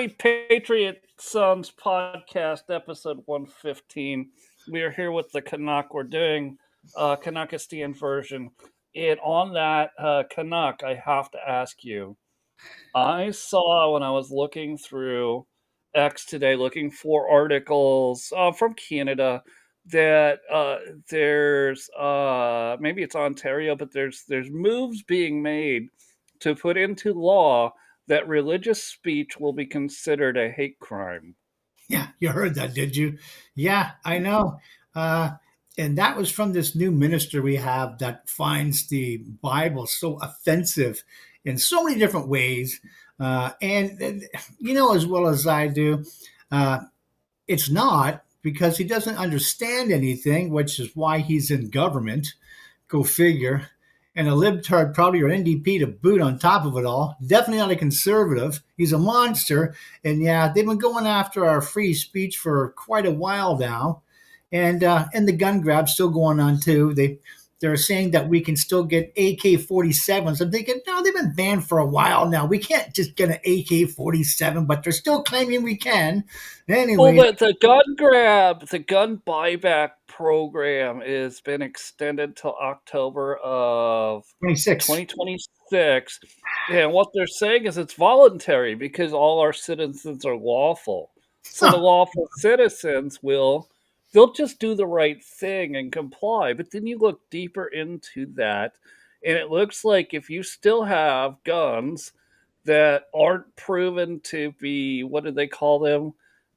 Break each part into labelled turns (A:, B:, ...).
A: everybody. Patriot Sons podcast, episode 115. We are here with the Canuck. We're doing Canuckistan version. And on that Canuck, I have to ask you, I saw when I was looking through X today, looking for articles from Canada, that there's maybe it's Ontario, but there's moves being made to put into law that religious speech will be considered a hate crime.
B: Yeah, you heard that, did you? Yeah, I know. And that was from this new minister we have that finds the Bible so offensive in so many different ways. And you know as well as I do, uh, it's not because he doesn't understand anything, which is why he's in government. Go figure. And a libtard, probably, or NDP to boot on top of it all. Definitely not a conservative. He's a monster. And yeah, they've been going after our free speech for quite a while now. And the gun grab's still going on too. They're saying that we can still get AK-47s. I'm thinking, no, they've been banned for a while now. We can't just get an AK-47, but they're still claiming we can. Anyway,
A: Well, the gun grab, the gun buyback program has been extended till October of 2026. And what they're saying is it's voluntary because all our citizens are lawful. So the lawful citizens they'll just do the right thing and comply. But then you look deeper into that, and it looks like if you still have guns that aren't proven to be, what do they call them?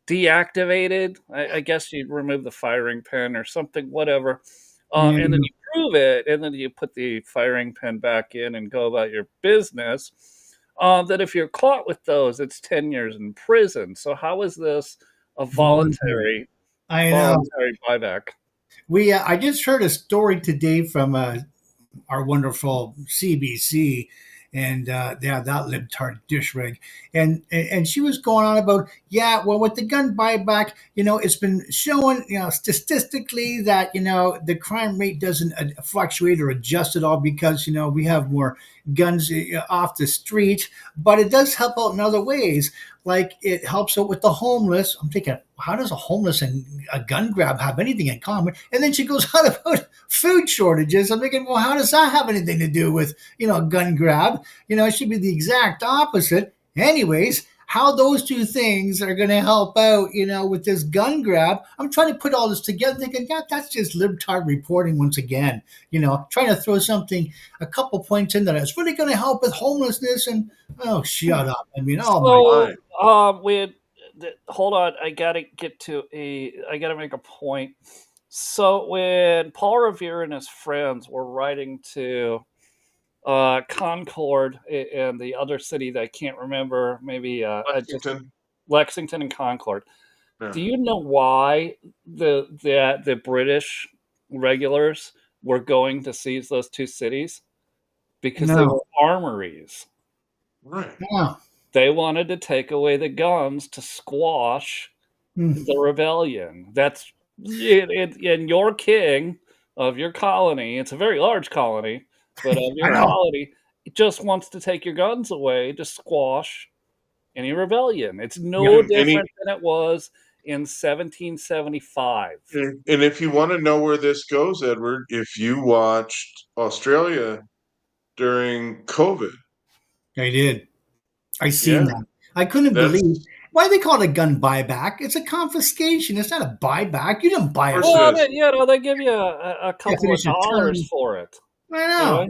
A: Deactivated. I guess you'd remove the firing pin or something, whatever. And then you prove it, and then you put the firing pin back in and go about your business. That if you're caught with those, it's 10 years in prison. So how is this a voluntary buyback?
B: I just heard a story today from our wonderful CBC, and that libtard dish rig, and she was going on about, yeah, well, with the gun buyback, it's been shown, statistically that the crime rate doesn't fluctuate or adjust at all because we have more guns off the street, but it does help out in other ways. Like it helps out with the homeless. I'm thinking, how does a homeless and a gun grab have anything in common? And then she goes on about food shortages. I'm thinking, well, how does that have anything to do with, a gun grab? It should be the exact opposite. Anyways, how those two things are going to help out, with this gun grab. I'm trying to put all this together thinking, yeah, that's just libtard reporting once again, trying to throw a couple points in that it's really going to help with homelessness and, oh, shut up. I mean, oh my
A: God. Hold on. I got to make a point. So when Paul Revere and his friends were writing to Concord and the other city that I can't remember, maybe Lexington and Concord. Yeah. Do you know why the British regulars were going to seize those two cities? Because they were armories.
C: Right.
B: Yeah.
A: They wanted to take away the guns to squash the rebellion. That's in your king of your colony. It's a very large colony. But your colony just wants to take your guns away to squash any rebellion. It's no different than it was in 1775.
C: And if you want to know where this goes, Edward, if you watched Australia during COVID.
B: I did. I seen that. I couldn't believe. Why do they call it a gun buyback? It's a confiscation. It's not a buyback. You didn't buy it.
A: Well, they give you a couple of dollars for it.
B: I know.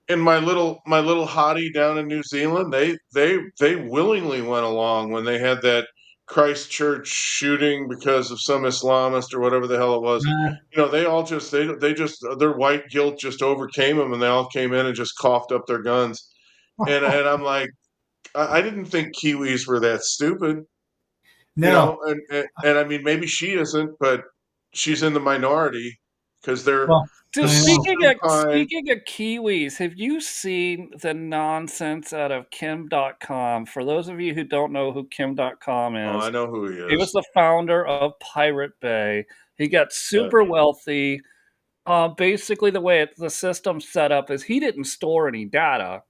C: And my little hottie down in New Zealand, they willingly went along when they had that Christchurch shooting because of some Islamist or whatever the hell it was. They all just their white guilt just overcame them, and they all came in and just coughed up their guns. And I'm like, I didn't think Kiwis were that stupid.
B: No.
C: And I mean, maybe she isn't, but she's in the minority because they're.
A: Well, speaking of Kiwis, have you seen the nonsense out of Kim.com? For those of you who don't know who Kim.com is,
C: I know who he is.
A: He was the founder of Pirate Bay. He got super wealthy. Basically, the way the system's set up is he didn't store any data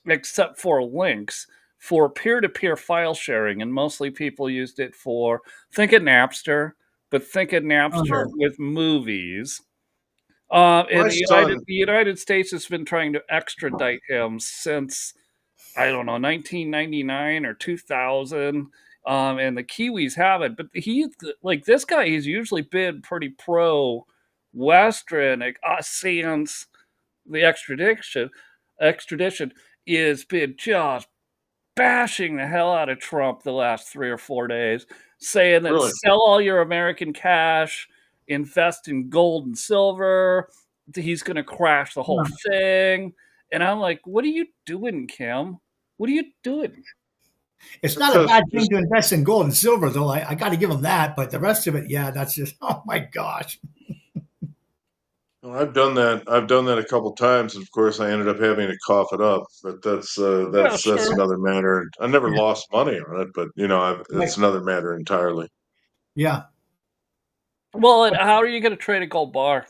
A: except for links for peer-to-peer file sharing, and mostly people used it for think of Napster, but think of Napster with movies.
C: My
A: And
C: son,
A: The United States has been trying to extradite him since, I don't know, 1999 or 2000. And the Kiwis haven't, but like this guy, he's usually been pretty pro Western, like, sans the extradition is been just bashing the hell out of Trump the last 3 or 4 days, saying that
C: really.
A: sell all your American cash, invest in gold and silver. He's going to crash the whole thing. And I'm like, what are you doing, Kim? What are you doing?
B: It's not a
C: Because
B: bad thing to invest in gold and silver, though. I got to give him that. But the rest of it, yeah, that's just, oh my gosh.
C: well, I've done that. I've done that a couple times, and of course, I ended up having to cough it up. But
A: Yeah,
C: that's
A: sure.
C: another matter. I never lost money on it, but
B: Right.
C: it's another matter entirely.
B: Yeah.
A: Well, and how are you going to trade a gold bar?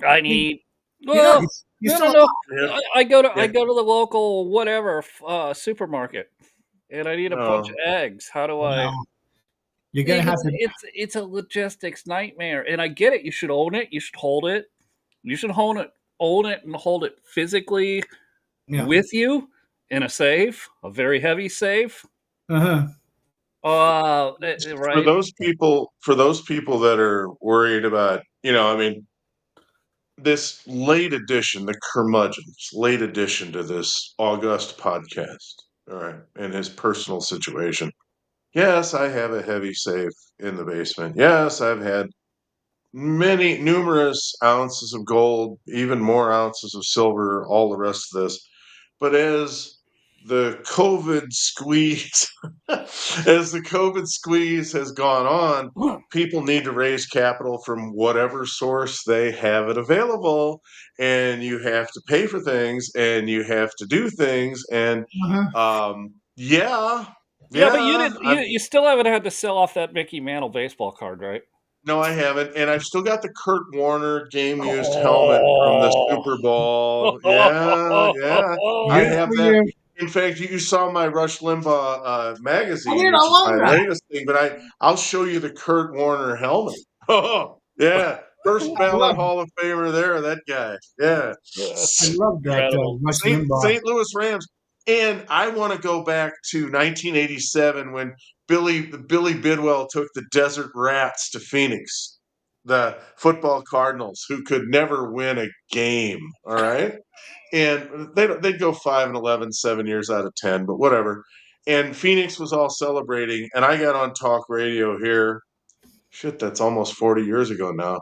A: I need.
B: Yeah.
A: Well,
B: You
A: no,
B: still,
A: no, no.
C: Yeah,
A: I go to
C: yeah.
A: the local whatever supermarket, and I need a bunch
C: No,
A: of eggs. How do I?
B: well, you're going to have to,
A: It's a logistics nightmare, and I get it. You should own it. You should hold it. You should own it, and hold it physically
B: yeah.
A: with you in a safe, a very heavy safe.
B: Uh-huh.
C: for
A: Right.
C: those people that are worried about, I mean, this late edition, the curmudgeon's late edition to this august podcast, all right, and his personal situation. Yes, I have a heavy safe in the basement. Yes, I've had numerous ounces of gold, even more ounces of silver, all the rest of this. But as the COVID squeeze, as the COVID squeeze has gone on, people need to raise capital from whatever source they have it available, and you have to pay for things, and you have to do things, and
B: Uh-huh.
C: yeah,
A: Yeah, but you
C: yeah,
A: didn't. You still haven't had to sell off that Mickey Mantle baseball card, right?
C: no, I haven't, and I've still got the Kurt Warner game-used helmet from the
A: Oh.
C: Super Bowl. Yeah, yeah, I
B: Good
C: have
B: for
C: that.
B: you.
C: In fact, you saw my Rush Limbaugh
B: I
C: magazine,
B: did. I
C: which is
B: love
C: my
B: that.
C: latest thing. But I'll show you the Kurt Warner helmet. Oh, yeah, first
B: I
C: ballot
B: love,
C: Hall of Famer there, that guy. Yeah,
B: I
A: That's
B: love that
A: incredible.
B: Rush Limbaugh.
C: St. Louis Rams. And I want to go back to 1987 when Billy Bidwell took the Desert Rats to Phoenix, the football Cardinals, who could never win a game. All right, and they'd go 5-11, 7 years out of 10, but whatever. And Phoenix was all celebrating, and I got on talk radio here. Shit, that's almost 40 years ago now.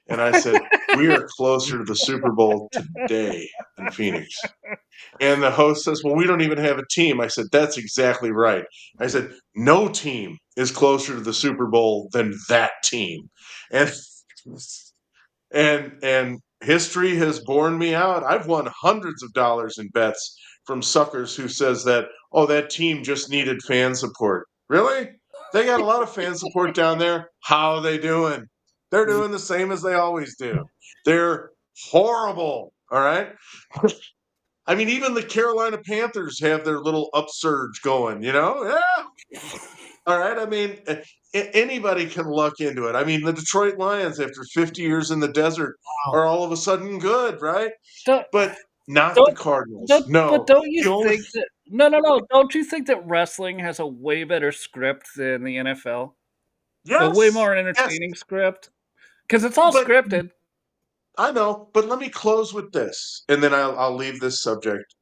C: And I said, we are closer to the Super Bowl today in Phoenix. And the host says, well, we don't even have a team. I said, that's exactly right. I said, no team is closer to the Super Bowl than that team. And and history has borne me out. I've won hundreds of dollars in bets from suckers who says that, oh, that team just needed fan support. Really? They got a lot of fan support down there. How are they doing? They're doing the same as they always do. They're horrible. All right. I mean, even the Carolina Panthers have their little upsurge going, Yeah. All right. I mean, anybody can luck into it. I mean, the Detroit Lions, after 50 years in the desert,
B: Wow.
C: are all of a sudden good, right?
A: Don't,
C: But not the
A: don't,
C: Cardinals.
A: but
C: No.
A: don't you
C: The only
A: think that? No, no, no. Don't you think that wrestling has a way better script than the NFL? A way
C: Yes.
A: more
C: Yes.
A: entertaining script? Because it's all
C: But
A: scripted.
C: I know. But let me close with this, and then I'll leave this subject.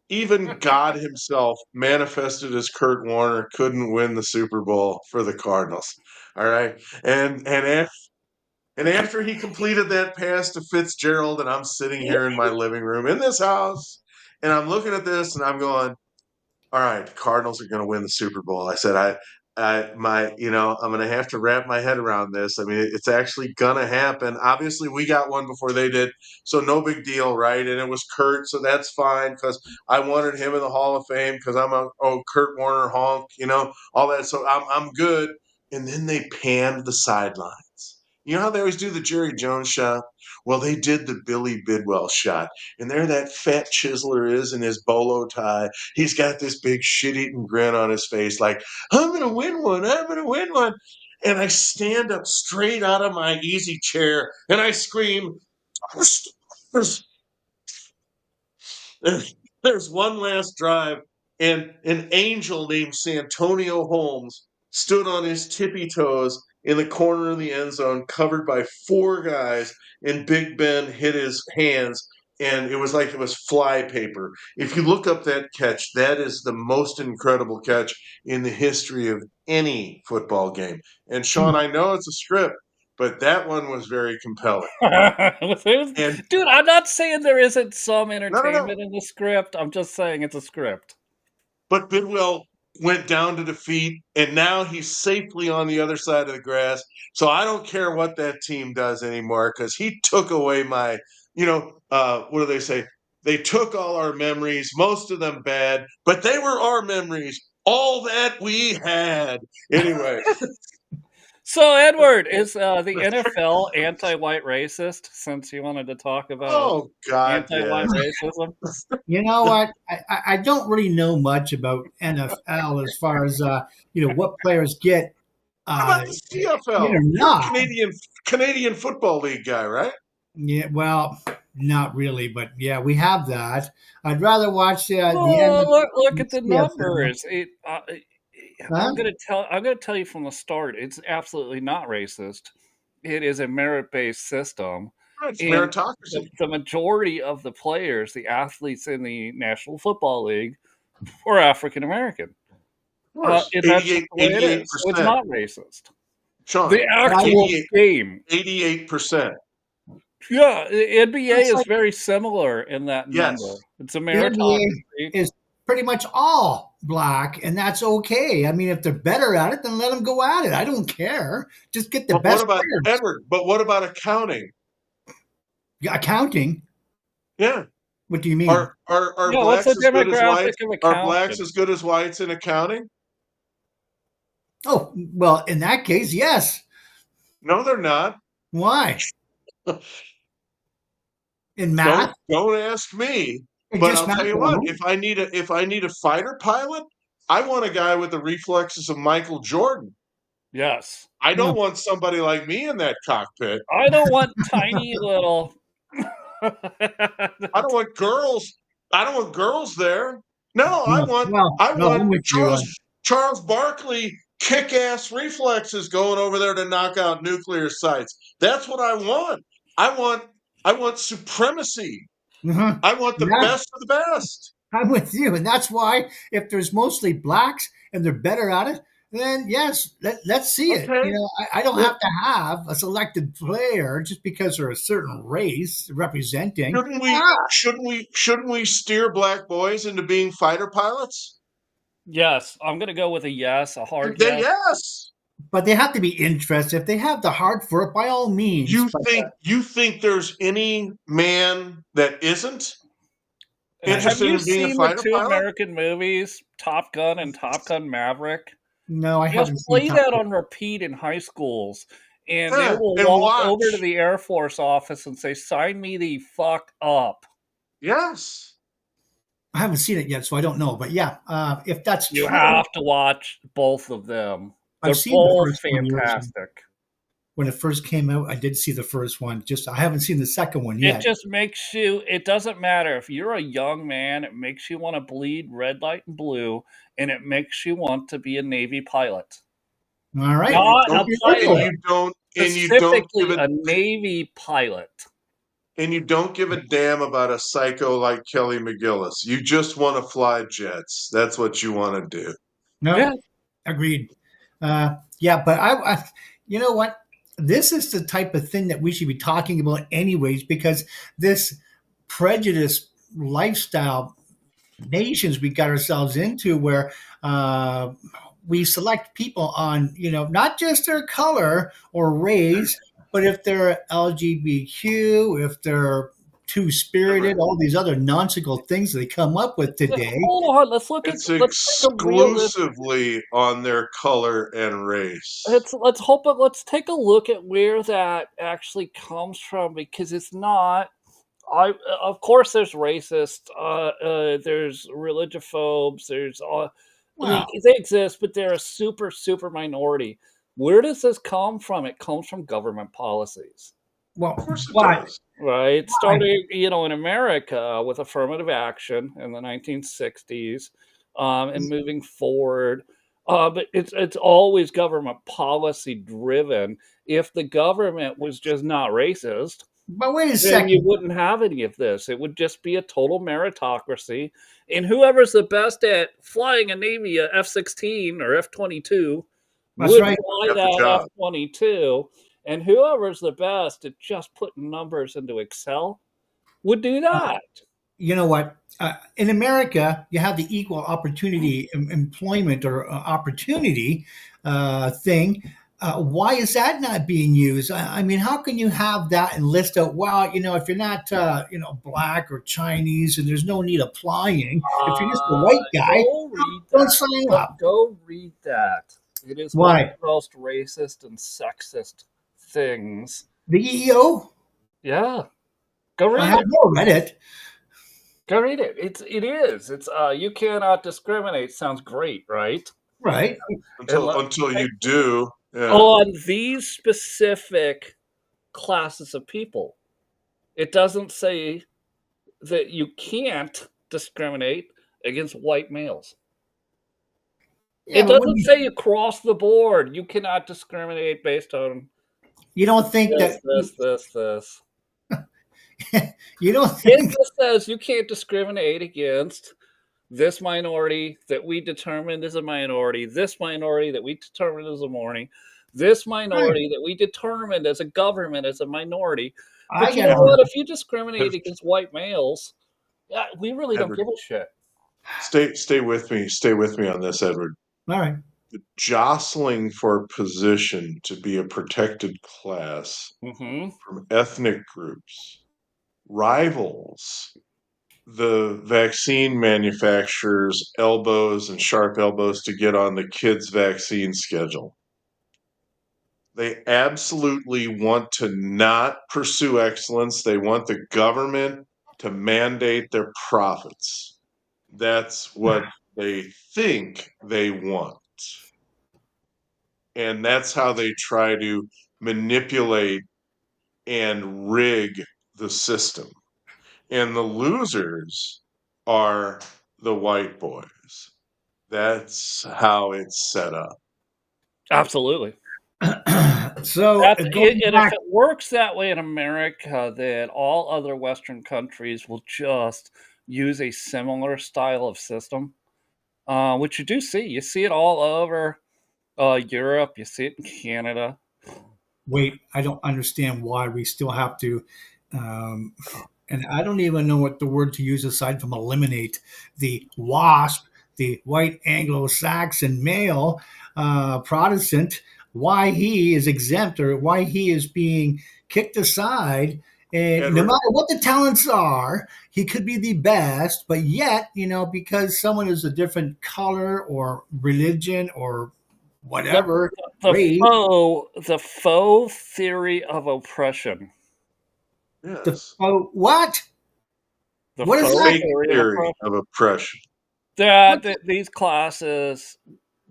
C: Even God himself, manifested as Kurt Warner, couldn't win the Super Bowl for the Cardinals. All right. And after he completed that pass to Fitzgerald, and I'm sitting here in my living room in this house, and I'm looking at this, and I'm going, "All right, the Cardinals are going to win the Super Bowl." I said, I'm going to have to wrap my head around this. I mean, it's actually going to happen. Obviously, we got one before they did, so no big deal, right? And it was Kurt, so that's fine because I wanted him in the Hall of Fame because I'm a Kurt Warner honk, all that. So I'm good. And then they panned the sidelines. You know how they always do the Jerry Jones shot? Well, they did the Billy Bidwell shot. And there that fat chiseler is in his bolo tie. He's got this big shit-eating grin on his face like, I'm going to win one. I'm going to win one. And I stand up straight out of my easy chair and I scream, there's one last drive, and an angel named Santonio Holmes stood on his tippy toes in the corner of the end zone, covered by four guys, and Big Ben hit his hands, and it was like it was fly paper. If you look up that catch, that is the most incredible catch in the history of any football game. And Sean, I know it's a script, but that one was very compelling.
A: And, dude, I'm not saying there isn't some entertainment
C: no.
A: in the script. I'm just saying it's a script.
C: But Bidwell went down to defeat, and now he's safely on the other side of the grass. So I don't care what that team does anymore because he took away my, what do they say? They took all our memories, most of them bad, but they were our memories, all that we had. Anyway.
A: So, Edward, is the NFL anti-white racist, since you wanted to talk about anti-white racism?
B: You know what? I don't really know much about NFL as far as, what players get.
C: How about the CFL? You're a Canadian Football League guy, right?
B: Yeah, well, not really, but yeah, we have that. I'd rather watch the
A: look at the numbers. I'm going to tell you from the start, it's absolutely not racist. It is a merit-based system.
C: It's meritocracy.
A: The majority of the players, the athletes in the National Football League, were African American. That's the way it is. So it's not racist.
C: Sean,
A: the actual game,
C: 88%.
A: Yeah, the NBA is very similar in that number. It's a meritocracy.
B: Is pretty much all black, and that's okay. I mean, if they're better at it, then let them go at it. I don't care. Just get the best
C: players.
B: Edward?
C: But what about accounting?
B: Accounting?
C: Yeah.
B: What do you mean?
C: Are blacks as good as whites? Are blacks as good as whites in accounting?
B: Oh, well, in that case, yes.
C: No, they're not.
B: Why? In math?
C: Don't ask me. But I'll tell you what, if I need a fighter pilot, I want a guy with the reflexes of Michael Jordan.
A: Yes.
C: I don't want somebody like me in that cockpit.
A: I don't want tiny little
C: I don't want girls there. No, I want Charles Barkley kick-ass reflexes going over there to knock out nuclear sites. That's what I want. I want supremacy.
B: Mm-hmm.
C: I want the best of the best.
B: I'm with you. And that's why if there's mostly blacks and they're better at it, then yes, let's see it. I don't have to have a selected player just because they're a certain race representing.
C: Shouldn't we steer black boys into being fighter pilots?
A: Yes. I'm going to go with a yes, a hard yes.
C: Yes.
B: But they have to be interested. If they have the heart for it, by all means.
C: You think there's any man that isn't interested in being a fighter pilot?
A: Have you seen the two American movies, Top Gun and Top Gun Maverick?
B: No, I haven't.
A: Just play that on repeat in high schools, and they will walk over to the Air Force office and say, "Sign me the fuck up."
C: Yes.
B: I haven't seen it yet, so I don't know. But yeah, if that's
A: true, you
B: true,
A: have to watch both of them. They're
B: I've seen
A: both fantastic.
B: When it first came out, I did see the first one. I haven't seen the second one yet.
A: It just makes you. It doesn't matter if you're a young man. It makes you want to bleed red, light, and blue, and it makes you want to be a Navy pilot.
B: All right.
C: You don't give
A: a Navy pilot.
C: And you don't give a damn about a psycho like Kelly McGillis. You just want to fly jets. That's what you want to do.
B: No, yeah. Agreed. Yeah, but I, you know what? This is the type of thing that we should be talking about anyways, because this prejudice lifestyle nations we got ourselves into where we select people on, not just their color or race, but if they're LGBTQ, if they're two-spirited, all these other nonsensical things they come up with today.
A: Hold on, let's
C: It's
A: take a realistic.
C: exclusively on their color and race.
A: Let's take a look at where that actually comes from, because it's not. I Of course there's racist, there's religiophobes, there's
B: Well,
A: they exist, but they're a super minority. Where does this come from? It comes from government policies.
C: Of
B: well,
C: course it
B: why?
C: does.
A: Right,
B: Why?
A: starting, in America with affirmative action in the 1960s, and moving forward, but it's always government policy driven. If the government was just not racist,
B: But wait a
A: then you
B: second.
A: wouldn't have any of this. It would just be a total meritocracy, and whoever's the best at flying a Navy F-16 or F-22
B: That's
A: would
B: right.
A: fly
C: Got the
A: that
C: job.
A: F-22, and whoever's the best at just putting numbers into Excel would do that.
B: You know what? In America, you have the equal opportunity employment or opportunity thing. Why is that not being used? I mean, how can you have that and list out, well, if you're not, black or Chinese and there's no need applying, if you're just a
A: Uh,
B: white guy,
A: Go read
B: don't
A: that.
B: sign up.
A: Go read that. It is one of
B: Why?
A: the most racist and sexist things.
B: The EEO?
A: Yeah, go
B: I
A: read
B: have
A: it.
B: never read it.
A: Go read it. It's you cannot discriminate. Sounds great, right?
B: Right.
A: And
C: Until you do. Yeah.
A: on these specific classes of people, it doesn't say that you can't discriminate against white males.
B: Yeah,
A: It
B: but
A: doesn't say across the board you cannot discriminate based on
B: you don't think
A: this,
B: that
A: this.
B: you don't
A: It
B: think
A: just says you can't discriminate against this minority that we determined is a minority, this minority that we determined is a minority, this
B: right.
A: minority that we determined as a government as a minority.
B: I
A: But you
B: get
A: know
B: all
A: what?
B: that.
A: If you discriminate against white males, yeah, we really don't
C: Edward,
A: give a shit.
C: stay with me. Stay with me on this, Edward.
B: All right.
C: The jostling for position to be a protected class
A: Hmm.
C: from ethnic groups rivals the vaccine manufacturers' elbows and sharp elbows to get on the kids' vaccine schedule. They absolutely want to not pursue excellence. They want the government to mandate their profits. That's what they think they want. And that's how they try to manipulate and rig the system. And the losers are the white boys. That's how it's set up.
B: So going
A: And if
B: back,
A: it works that way in America, then all other Western countries will just use a similar style of system, which you do see. You see it all over Europe. You see it in Canada.
B: wait, I don't understand why we still have to, um, and I don't even know what the word to use aside from eliminate the WASP, the white Anglo-Saxon male Protestant, why he is exempt or why he is being kicked aside. And no
C: Edward,
B: matter what the talents are, he could be the best, but yet, because someone is a different color or religion or
A: The,
B: whatever
A: the
B: race,
A: faux theory of oppression.
C: yes.
B: what?
A: The
B: What is
A: faux
B: that?
C: Fake
A: theory of
C: theory
A: oppression.
C: of oppression.
B: What?
A: That these classes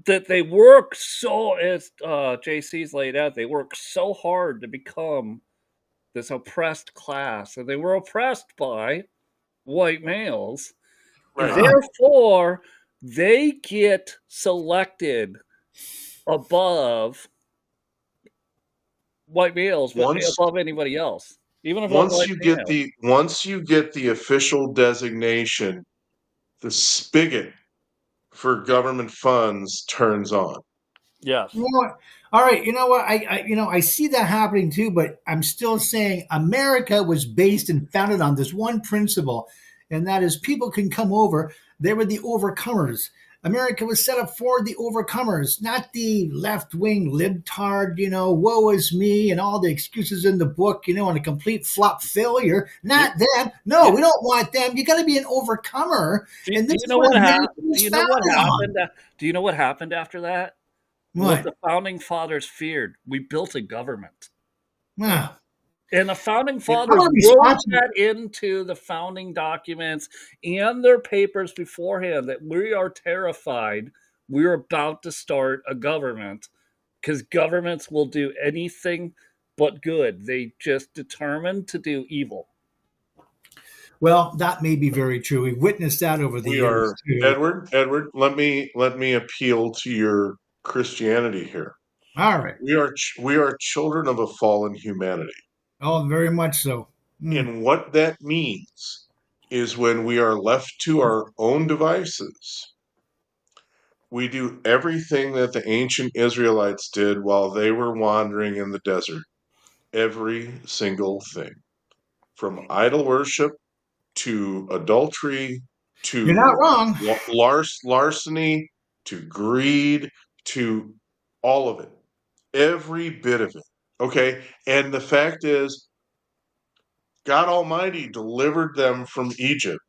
A: that they work so, as JC's laid out, they work so hard to become this oppressed class, and they were oppressed by white males, and
C: Right.
A: therefore they get selected above white males, but
C: Once
A: above anybody else, even above
C: once
A: white
C: you get
A: males.
C: the official designation, the spigot for government funds turns on.
A: Yes.
B: You know what? All right, you know what? I see that happening too, but I'm still saying America was based and founded on this one principle, and that is people can come over. They were the overcomers. America was set up for the overcomers, not the left-wing libtard, woe is me and all the excuses in the book, and a complete flop failure. Not them. No, we don't want them. You got to be an overcomer. And this is what America was founded on.
A: Do you know what happened after that? What the founding fathers feared. We built a government.
B: Wow.
A: And the founding fathers wrote that into the founding documents and their papers beforehand that we are terrified we're about to start a government because governments will do anything but good. They just determined to do evil.
B: Well, that may be very true. We've witnessed that over the years.
C: Edward, let me appeal to your Christianity here.
B: All right.
C: We are children of a fallen humanity.
B: Oh, very much so.
C: And what that means is when we are left to our own devices, we do everything that the ancient Israelites did while they were wandering in the desert. Every single thing. From idol worship to adultery to
B: You're not wrong.
C: Larceny to greed to all of it. Every bit of it. Okay? And the fact is, God Almighty delivered them from Egypt.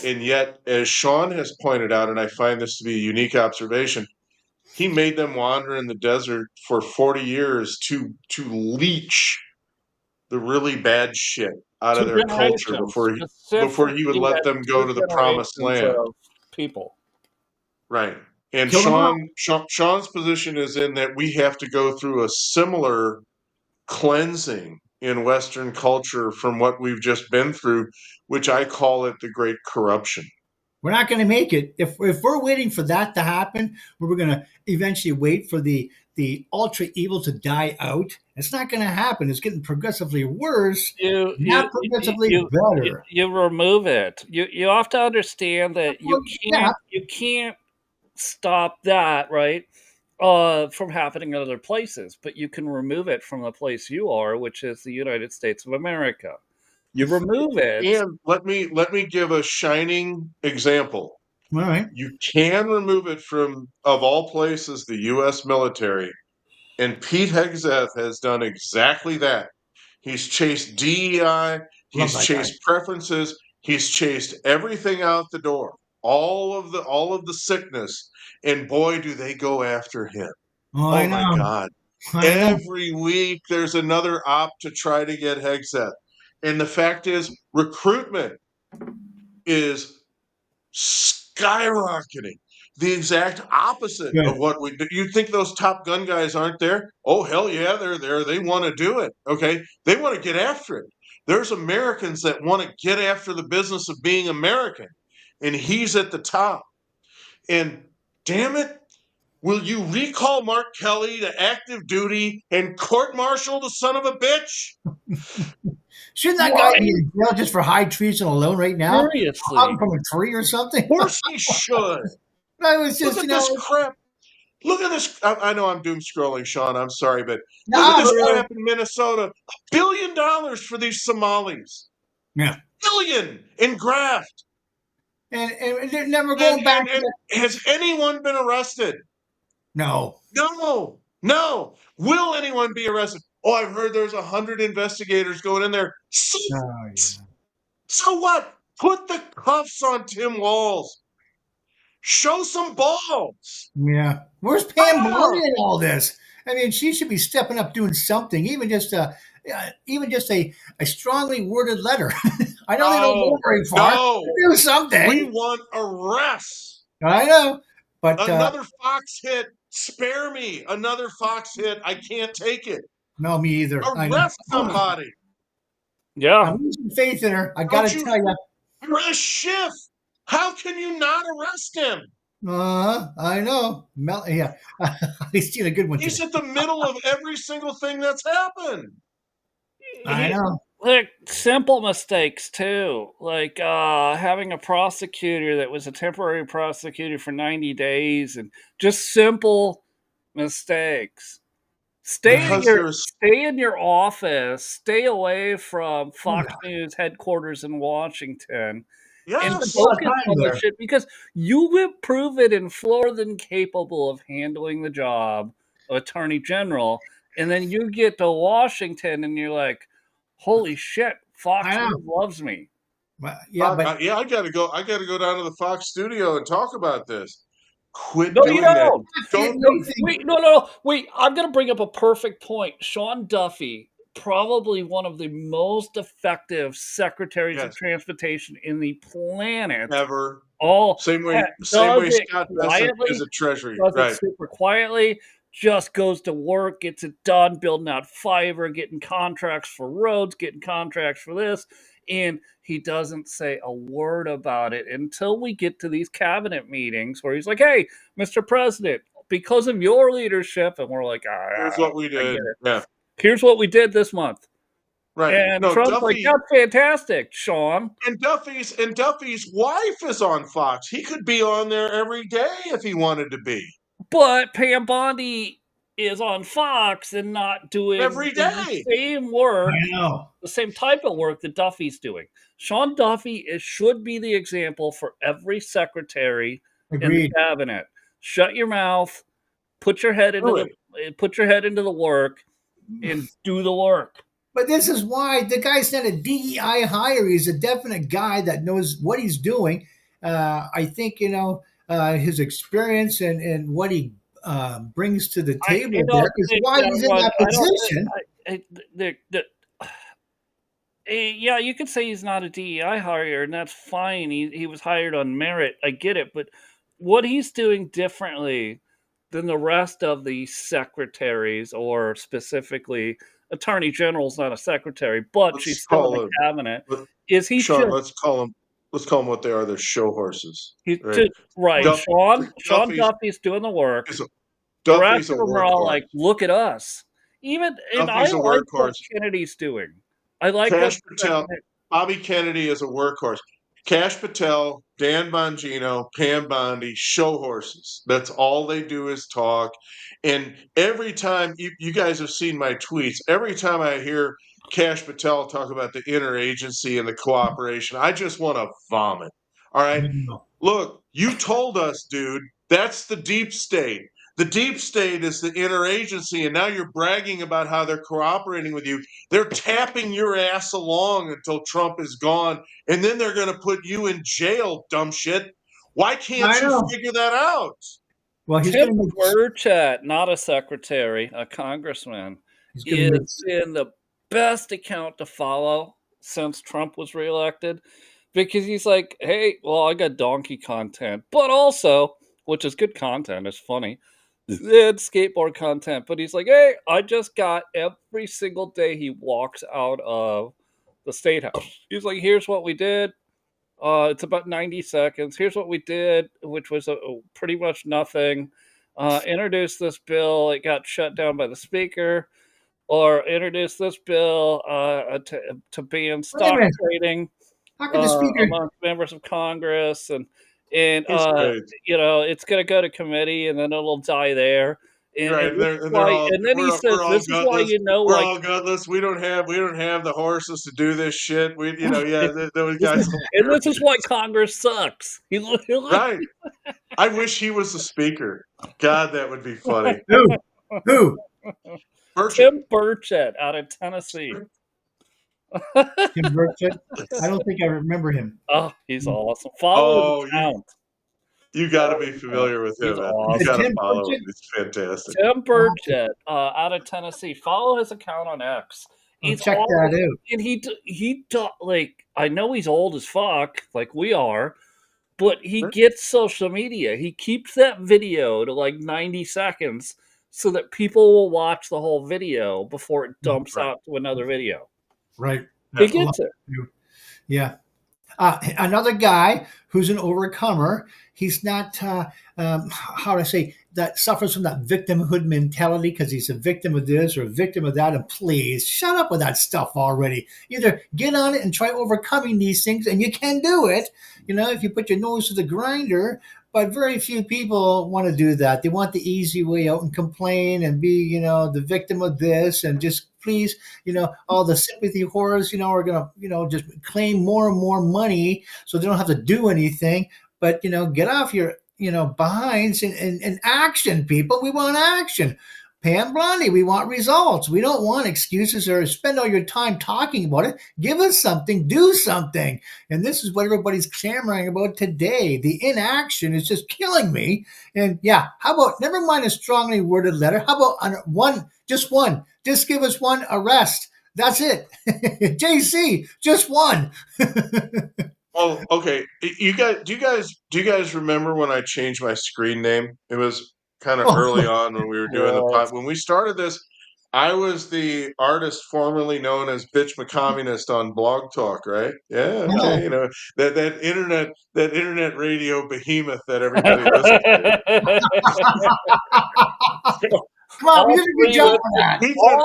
C: And yet, as Sean has pointed out, and I find this to be a unique observation, he made them wander in the desert for 40 years to leach the really bad shit out of their culture before he would let them go to the promised land.
A: People.
C: Right. And Sean's position is in that we have to go through a similar cleansing in Western culture from what we've just been through, which I call it the great corruption.
B: We're not going to make it. If we're waiting for that to happen, we're going to eventually wait for the ultra evil to die out. It's not going to happen. It's getting progressively worse, not progressively better.
A: You remove it. You have to understand that you can't stop that, right? From happening in other places, but you can remove it from the place you are, which is the United States of America. You remove it.
C: And let me give a shining example.
B: All right.
C: You can remove it from, of all places, the U.S. military. And Pete Hegseth has done exactly that. He's chased DEI. He's chased preferences. He's chased everything out the door. All of the sickness. And boy, do they go after him.
B: Oh
C: my God. Every week there's another op to try to get Hegseth. And the fact is, recruitment is skyrocketing. The exact opposite of what we do. You think those Top Gun guys aren't there? Oh, hell yeah, they're there. They want to do it. Okay. They want to get after it. There's Americans that want to get after the business of being American. And he's at the top. And damn it, will you recall Mark Kelly to active duty and court-martial the son of a bitch?
B: Shouldn't that guy be in jail just for high treason alone right now?
A: Seriously.
B: Hung from a tree or something?
C: Of course he should.
B: I was just,
C: look at this crap. Look at this. I know I'm doom scrolling, Sean. I'm sorry, but look at this crap in Minnesota. $1 billion for these Somalis.
B: Yeah.
C: $1 billion in graft.
B: And they're never going back.
C: And has anyone been arrested?
B: No.
C: Will anyone be arrested? Oh, I've heard there's 100 investigators going in there. So what? Put the cuffs on Tim Walz. Show some balls.
B: Yeah. Where's Pam Boyd in all this? I mean, she should be stepping up doing something, even just a strongly worded letter. I know they don't go very far. Do something.
C: We want arrests.
B: I know. But
C: another Fox hit. Spare me. Another Fox hit. I can't take it.
B: No, me either.
C: Arrest somebody.
A: Yeah.
B: I'm losing faith in her. I got to tell you.
C: Arrest Schiff. How can you not arrest him?
B: I know. Yeah. He's seen a good one.
C: He's at the middle of every single thing that's happened.
B: I know.
A: Like simple mistakes too, like having a prosecutor that was a temporary prosecutor for 90 days, and just simple mistakes. Stay in your office. Stay away from Fox News headquarters in Washington, and
C: Yes.
A: focus on the shit because you have proven in Florida capable of handling the job of Attorney General, and then you get to Washington and you're like, holy shit, Fox News loves me.
B: Yeah,
C: I gotta go. I gotta go down to the Fox studio and talk about this. Quit
A: No, you
C: doing that.
A: don't.
C: Don't.
A: Wait, no. Wait, I'm going to bring up a perfect point. Sean Duffy, probably one of the most effective secretaries of
C: Yes.
A: transportation in the planet.
C: Never.
A: Oh,
C: Same way
A: does it
C: Scott Bessent
A: quietly,
C: is a treasury.
A: does it
C: Right.
A: super quietly, just goes to work, gets it done, building out Fiverr, getting contracts for roads, getting contracts for this, and he doesn't say a word about it until we get to these cabinet meetings where he's like, "Hey, Mr. President, because of your leadership," and we're like,
C: Here's what we
A: I
C: did.
A: get it.
C: Yeah.
A: Here's what we did this month."
C: Right.
A: And
C: No,
A: Trump's like,
C: Duffy
A: "That's fantastic, Sean."
C: and Duffy's wife is on Fox. He could be on there every day if he wanted to be.
A: But Pam Bondi is on Fox and not doing
C: Every day.
A: the same work,
B: I know.
A: the same type of work that Duffy's doing. Sean Duffy should be the example for every secretary in the cabinet. Shut your mouth, put your head into the work, and do the work.
B: But this is why the guy's not a DEI hire. He's a definite guy that knows what he's doing. I think his experience and what he brings to the table there is why he's in that position.
A: Yeah, you could say he's not a DEI hire, and that's fine. He was hired on merit. I get it, but what he's doing differently than the rest of the secretaries, or specifically Attorney General's not a secretary, but she's still in the cabinet.
C: Sean, let's call them what they are. They're show horses.
A: Right. Sean Duffy's doing the work. The rest of them are all like, look at us. Even and I like what Kennedy's doing. I like
C: Cash Patel. Bobby Kennedy is a workhorse. Cash Patel, Dan Bongino, Pam Bondi, show horses. That's all they do is talk. And every time you guys have seen my tweets, every time I hear Cash Patel talk about the interagency and the cooperation, I just want to vomit. All right. Look, you told us, dude, that's the deep state. The deep state is the interagency, and now you're bragging about how they're cooperating with you. They're tapping your ass along until Trump is gone, and then they're going to put you in jail, dumb shit. Why can't you figure that out?
A: Well, Tim Burchett, not a secretary, a congressman, is in the best account to follow since Trump was reelected, because he's like, hey, well, I got donkey content, but also, which is good content, it's funny, it's skateboard content, but he's like, hey, I just got every single day he walks out of the State House. He's like, here's what we did. It's about 90 seconds. Here's what we did, which was pretty much nothing. Introduced this bill. It got shut down by the speaker. Or introduced this bill to ban stock trading amongst members of Congress. And it's going to go to committee, and then it'll die there. And then he says, "This is why
C: we're all gutless. We don't have the horses to do this shit. Those guys.
A: And this is why Congress sucks."
C: Right. I wish he was the speaker. God, that would be funny.
B: Who?
A: Tim Burchett out of Tennessee.
B: Tim Burchett? I don't think I remember him.
A: Oh, he's awesome. Follow his account.
C: You got to be familiar with him. Awesome. You got to follow him. It's fantastic.
A: Tim Burchett out of Tennessee. Follow his account on X.
B: Check that out.
A: And he like, I know he's old as fuck, like we are, but he gets social media. He keeps that video to like 90 seconds so that people will watch the whole video before it dumps out to another video.
B: Right.
A: He gets it.
B: Yeah. Another guy who's an overcomer. He's not, how to say, that suffers from that victimhood mentality because he's a victim of this or a victim of that. And please, shut up with that stuff already. Either get on it and try overcoming these things, and you can do it, if you put your nose to the grinder, But very few people want to do that. They want the easy way out and complain and be, the victim of this and just please, all the sympathy whores, are going to, just claim more and more money so they don't have to do anything. But, get off your, behinds and action, people. We want action. Pam Blondie, we want results. We don't want excuses or spend all your time talking about it. Give us something, do something. And this is what everybody's clamoring about today. The inaction is just killing me. And yeah, how about, never mind a strongly worded letter. How about one? Just give us one arrest. That's it. JC, just one.
C: Oh, okay. Do you guys remember when I changed my screen name? It was kind of early on when we were doing the pod. When we started this, I was the artist formerly known as Bitch McCommunist on Blog Talk, right? Yeah, okay. That internet radio behemoth that everybody listens to.
B: Come on, we did a good job on that.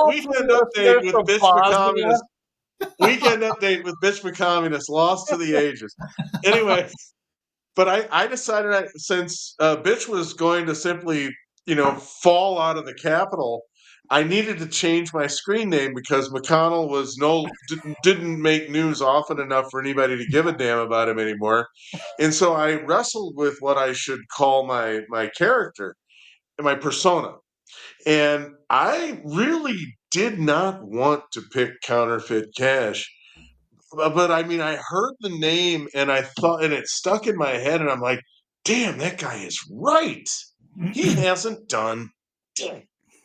C: Weekend update with Bitch McCommunist. Weekend update with Bitch McCommunist, lost to the ages. Anyway, but I decided since Bitch was going to simply, fall out of the Capitol, I needed to change my screen name because McConnell didn't make news often enough for anybody to give a damn about him anymore. And so I wrestled with what I should call my character, my persona. And I really did not want to pick Counterfeit Cash. But I mean, I heard the name and I thought, and it stuck in my head, and I'm like, damn, that guy is right. He hasn't done.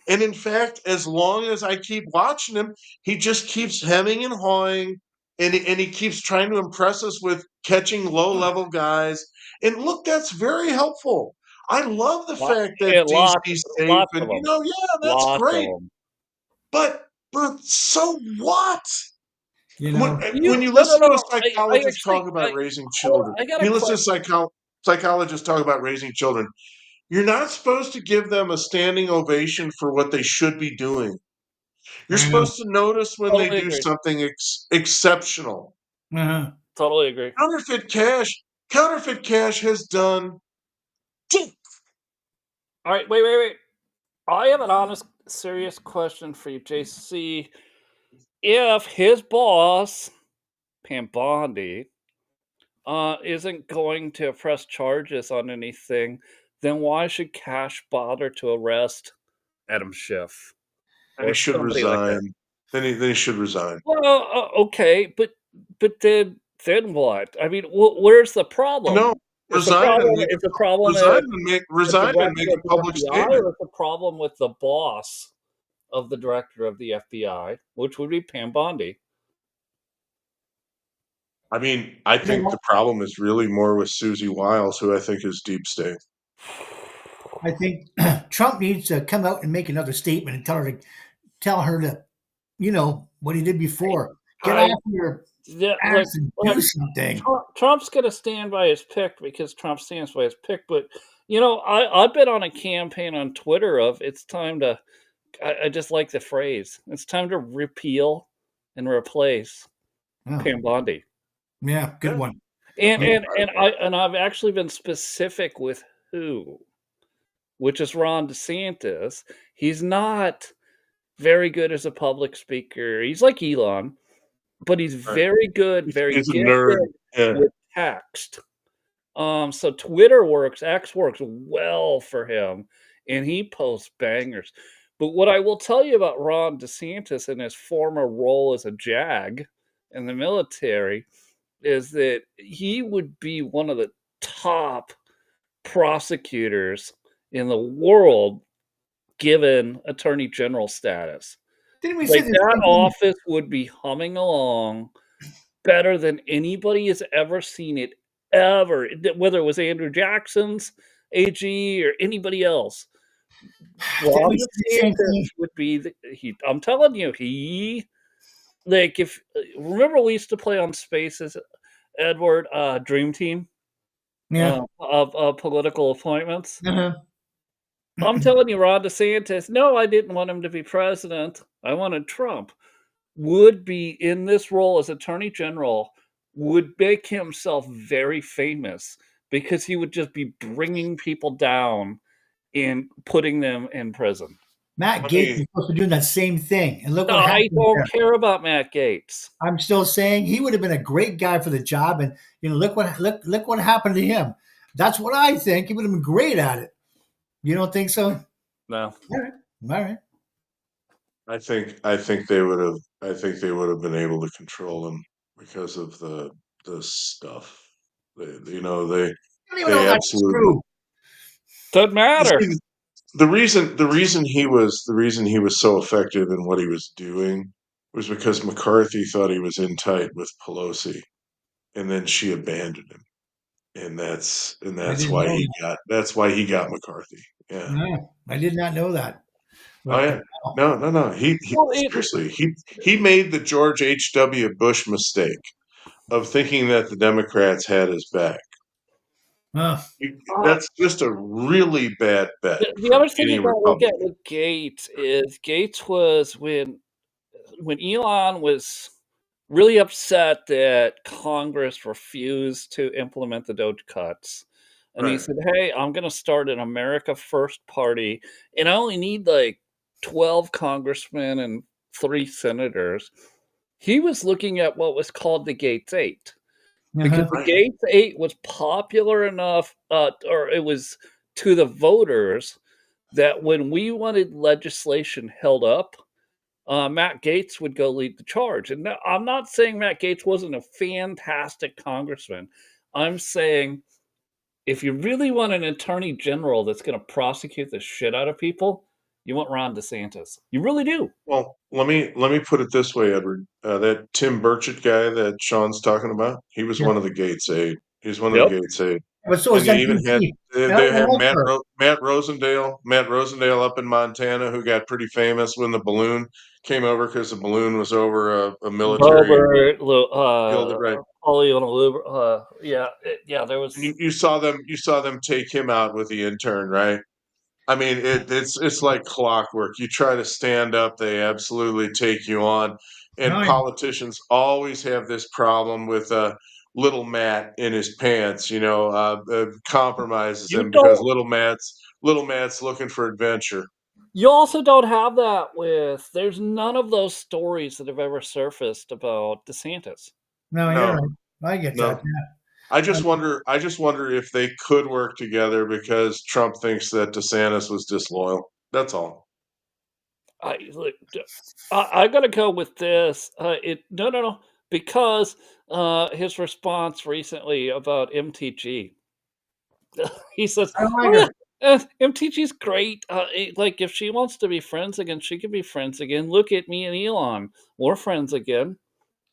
C: And in fact, as long as I keep watching him, he just keeps hemming and hawing, and he keeps trying to impress us with catching low level guys. And look, that's very helpful. I love the fact that DC's safe, and yeah, that's great. But so what? When you listen to a psychologist talk about raising children, psychologists talk about raising children. You're not supposed to give them a standing ovation for what they should be doing. You're supposed to notice when they do something exceptional.
A: Totally agree.
C: Counterfeit Cash has done.
A: All right, wait. I have an honest, serious question for you, JC. If his boss, Pam Bondi, isn't going to press charges on anything, then why should Cash bother to arrest Adam Schiff?
C: And he should resign. Then he should resign.
A: Well, okay, but then what? I mean, where's the problem?
C: No, resign and make a public statement.
A: Or is the problem with the boss of the director of the FBI, which would be Pam Bondi?
C: I mean, I think the problem is really more with Susie Wiles, who I think is deep state.
B: I think Trump needs to come out and make another statement and tell her to, what he did before. Get off your ass and do something.
A: Trump's going to stand by his pick because Trump stands by his pick. But, I've been on a campaign on Twitter of it's time to, I just like the phrase, it's time to repeal and replace Pam Bondi.
B: Yeah, good one.
A: And I've actually been specific with who, which is Ron DeSantis. He's not very good as a public speaker. He's like Elon, but he's very good, he's a nerd with text. So Twitter works, X works well for him, and he posts bangers. But what I will tell you about Ron DeSantis and his former role as a JAG in the military is that he would be one of the top prosecutors in the world given attorney general status.
B: Didn't we say
A: that office would be humming along better than anybody has ever seen it ever, whether it was Andrew Jackson's AG or anybody else. Ron DeSantis would be I'm telling you, remember we used to play on Spaces, Edward, Dream Team?
B: Yeah.
A: Of political appointments. I'm telling you, Ron DeSantis, no, I didn't want him to be president. I wanted Trump. Would be in this role as attorney general, would make himself very famous because he would just be bringing people down and putting them in prison.
B: Matt Gaetz is supposed to be doing that same thing, and look what
A: I
B: happened
A: don't
B: there.
A: care about Matt Gaetz.
B: I'm still saying he would have been a great guy for the job, and look what happened to him. That's what I think. He would have been great at it. You don't think so?
A: No.
B: All right.
C: I think they would have been able to control him because of the stuff. They
B: I don't even know
C: they
B: if that's
C: absolutely.
B: true.
A: Doesn't matter.
C: See, the reason he was so effective in what he was doing was because McCarthy thought he was in tight with Pelosi, and then she abandoned him, and that's
B: I didn't
C: why
B: know
C: he got McCarthy. Yeah.
B: No, I did not know that.
C: Oh
B: But
C: yeah. No. He seriously, he made the George H.W. Bush mistake of thinking that the Democrats had his back. That's just a really bad bet
A: The
C: from
A: other thing
C: any
A: you got to look at
C: Republican.
A: with Gates is Gates was when Elon was really upset that Congress refused to implement the Doge cuts. And he
C: Right.
A: said, "Hey, I'm going to start an America First party, and I only need like 12 congressmen and 3 senators." He was looking at what was called the Gates 8, because the
C: Right.
A: Gates 8 was popular enough, or it was to the voters, that when we wanted legislation held up, Matt Gaetz would go lead the charge. And no, I'm not saying Matt Gaetz wasn't a fantastic congressman. I'm saying if you really want an attorney general that's going to prosecute the shit out of people, you want Ron DeSantis. You really do.
C: Well, let me put it this way, Edward. That Tim Burchett guy that Sean's talking about, he was
B: Yeah.
C: one of the Gates 8. He's one of
A: Yep.
C: the Gates 8.
B: But so is
C: And they even had
B: MPP.
C: Matt Rosendale up in Montana, who got pretty famous when the balloon came over because the balloon was over a military
A: Robert,
C: building, right?
A: yeah, there was.
C: You saw them take him out with the intern, right? I mean, it's like clockwork. You try to stand up, they absolutely take you on. And
B: No,
C: politicians always have this problem with little Matt in his pants. Compromises
A: You
C: him because
A: don't.
C: little Matt's looking for adventure.
A: You also don't have that with. There's none of those stories that have ever surfaced about DeSantis.
B: no, you're
C: No,
B: right. I get
C: no.
B: that. Yeah.
C: I just wonder if they could work together because Trump thinks that DeSantis was disloyal. That's all.
A: I gotta go with this. No, because his response recently about MTG. He says,
B: I don't
A: "Oh
B: like her.
A: yeah, MTG's great. Like if she wants to be friends again, she can be friends again. Look at me and Elon, we're friends again."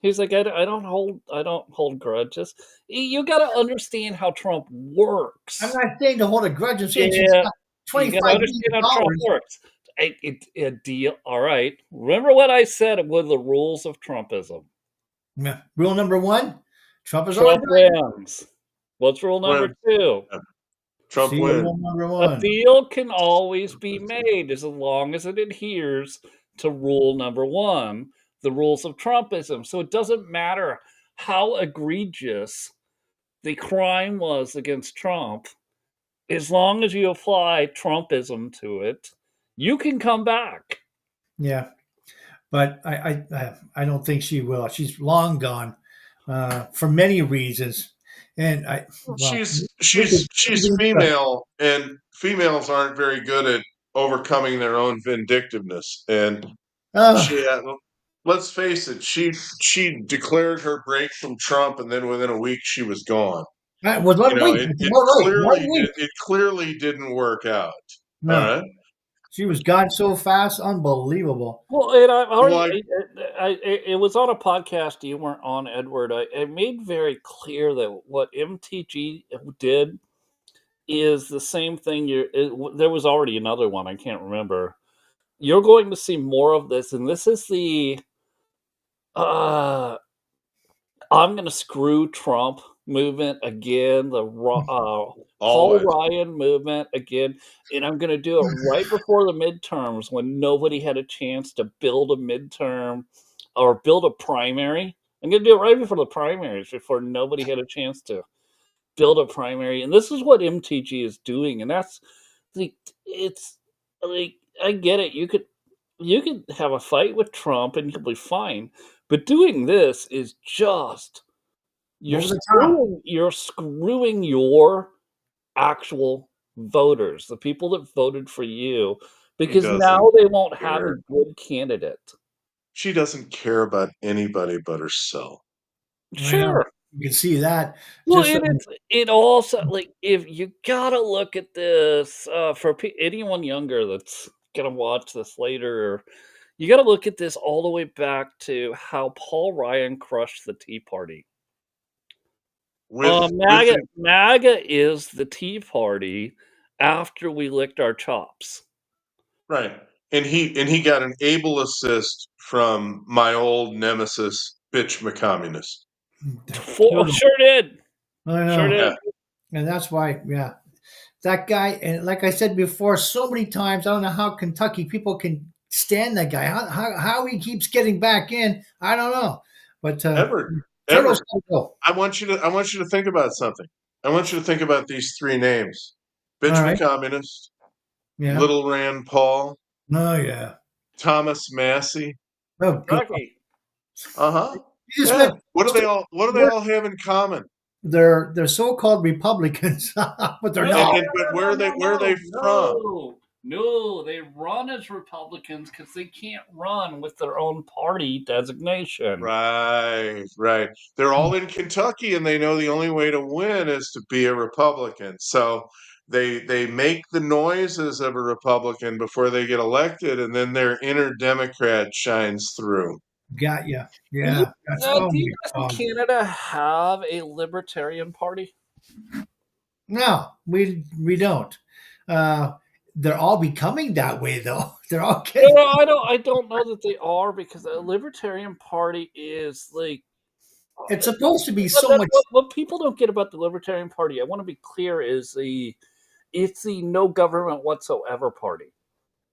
A: He's like, I don't hold grudges. You got to understand how Trump
B: I'm
A: works.
B: not saying to hold a grudge. I'm saying she's
A: Yeah,
B: got
A: you got to
B: $25
A: understand how Trump
B: million.
A: works. A deal. All right. Remember what I said with the rules of Trumpism.
B: Yeah. Rule number 1: Trump is always
A: Trump
B: right.
A: wins. What's rule number
C: When
A: 2?
C: Trump
B: See,
C: wins.
B: rule number
A: A
B: 1.
A: deal can always be made as long as it adheres to rule number 1, the rules of Trumpism. So it doesn't matter how egregious the crime was against Trump, as long as you apply Trumpism to it, you can come back.
B: Yeah, but I don't think she will. She's long gone for many reasons, and
C: She's female, and females aren't very good at overcoming their own vindictiveness. And she, let's face it, she declared her break from Trump, and then within a week she was gone.
B: was 1 week. One week.
C: It clearly didn't work out. All
B: No,
C: right.
B: she was gone so fast, unbelievable.
A: Well, and
C: Well,
A: it was on a podcast you weren't on, Edward. I made very clear that what MTG did is the same thing. There was already another one. I can't remember. You're going to see more of this, and this is the I'm going to screw Trump movement again, the Paul Ryan movement again, and I'm going to do it right before the midterms when nobody had a chance to build a midterm or build a primary. I'm going to do it right before the primaries, before nobody had a chance to. build a primary, and this is what MTG is doing, and that's like it's like I get it. You could have a fight with Trump and you'll be fine, but doing this is just
B: Over the top.
A: you're screwing your actual voters, the people that voted for you,
C: He
A: because
C: doesn't
A: now they won't have a
C: care.
A: good candidate.
C: She doesn't care about anybody but herself.
B: I know.
A: Sure.
B: You can see that
A: Well,
B: just
A: and
B: from
A: it also like if you gotta look at this for anyone younger that's gonna watch this later, you gotta look at this all the way back to how Paul Ryan crushed the Tea Party.
C: With
A: MAGA,
C: the
A: MAGA is the Tea Party after we licked our chops.
C: right, and he got an able assist from my old nemesis, Bitch McCommunist.
B: total.
A: Sure did.
B: I
A: Sure
B: know.
C: Yeah,
A: did.
B: And that's why, yeah. That guy, and like I said before, so many times, I don't know how Kentucky people can stand that guy. How he keeps getting back in, I don't know. But
C: Everett,
B: Turtle's
C: Everett.
B: gotta go.
C: I want you to think about something. I want you to think about these three names:
B: All
C: Bitch
B: right.
C: McCommunist,
B: Yeah.
C: Little Rand Paul,
B: Oh yeah.
C: Thomas Massey.
B: Oh god.
A: Exactly.
C: Uh-huh.
B: You just
C: Yeah.
B: meant
C: What do they all have in common?
B: they're so-called Republicans, but they're
A: No,
B: not.
C: But
A: no, no,
C: where are they
A: no,
C: from?
A: no, no. They run as Republicans because they can't run with their own party designation.
C: Right, right. They're all in Kentucky and they know the only way to win is to be a Republican. So they make the noises of a Republican before they get elected, and then their inner Democrat shines through.
B: Got you.
A: Do you,
B: Yeah. That's oh
A: do you
B: my
A: guys in
B: god.
A: Canada have a Libertarian Party?
B: No, we don't. Uh, they're all becoming that way, though. They're all
A: No,
B: getting.
A: no, I don't know that they are because the Libertarian Party is like
B: It's supposed to be
A: but
B: so
A: that's
B: much.
A: what people don't get about the Libertarian Party. I want to be clear: is it's the no government whatsoever party.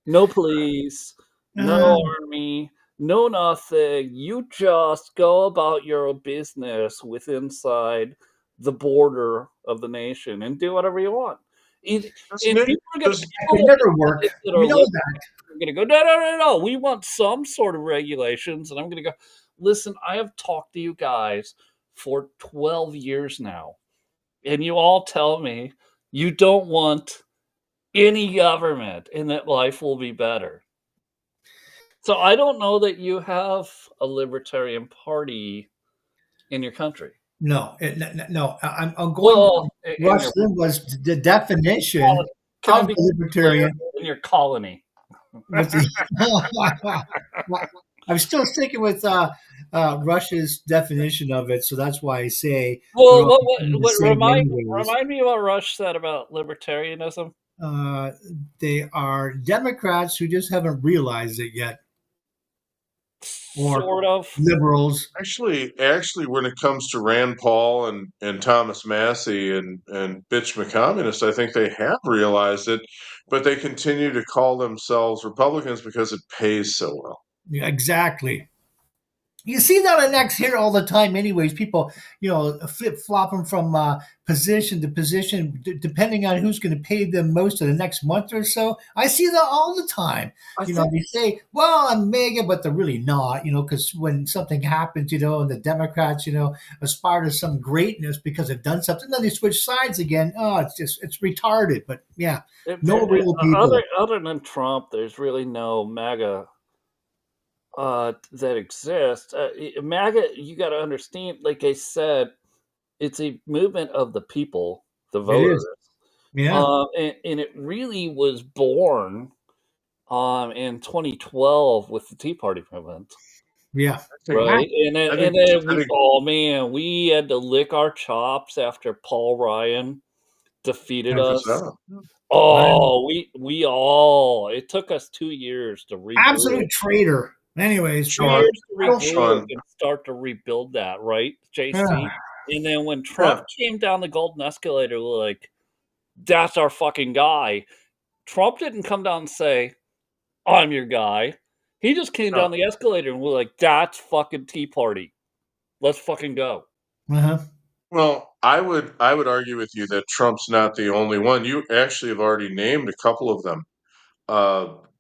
A: No police,
B: Uh,
A: no army, no nothing. You just go about your business with inside the border of the nation and do whatever you want. And
C: Doesn't
A: and
C: it?
A: people are gonna
C: Does
B: that
A: people
B: could never work.
A: that are
B: We know
A: listening
B: that.
A: are gonna go, no, no, no, no. We want some sort of regulations. And I'm gonna go, listen, I have talked to you guys for 12 years now, and you all tell me you don't want any government and that life will be better. So I don't know that you have a libertarian party in your country.
B: No, no. I'm going by
A: Well, in
B: Rush
A: your
B: Limbaugh's the definition
A: colony. Can I
B: of
A: be
B: the
A: clear?
B: libertarian.
A: In your colony.
B: With the, I'm still sticking with Rush's definition of it, so that's why I say they're
A: Well,
B: all the
A: what
B: same anyways.
A: remind me what Rush said about libertarianism?
B: Uh, they are Democrats who just haven't realized it yet, or
A: Sort of.
B: liberals.
C: actually when it comes to Rand Paul and Thomas Massey and Bitch McCommunist, I think they have realized it, but they continue to call themselves Republicans because it pays so well.
B: Yeah, exactly. You see that on X here all the time, anyways. People, flip flopping from position to position, depending on who's going to pay them most of the next month or so. I see that all the time.
A: I think
B: They say, "Well, I'm mega," but they're really not. Because when something happens, and the Democrats, aspire to some greatness because they've done something, then they switch sides again. Oh, it's retarded. But yeah, no real people.
A: other than Trump, there's really no MAGA that exists. MAGA, you got to understand, like I said, it's a movement of the people, the
B: It
A: voters.
B: is. Yeah.
A: And it really was born in 2012 with the Tea Party movement.
B: Yeah.
A: Right.
C: I
A: And
C: think
A: then
C: I think
A: oh man, we had to lick our chops after Paul Ryan defeated us.
C: so.
A: Oh, we all it took us 2 years to reboot.
B: Absolute traitor. Anyways,
A: 2 years to
B: I don't.
A: reboot
C: Sean.
A: and start to rebuild that, right,
B: Yeah.
A: JC? And then when Trump
C: Yeah.
A: came down the golden escalator, we're like, that's our fucking guy. Trump didn't come down and say, I'm your guy. He just came
C: No.
A: down the escalator and we're like, that's fucking Tea Party. Let's fucking go.
B: Uh-huh.
C: Well, I would argue with you that Trump's not the only one. You actually have already named a couple of them.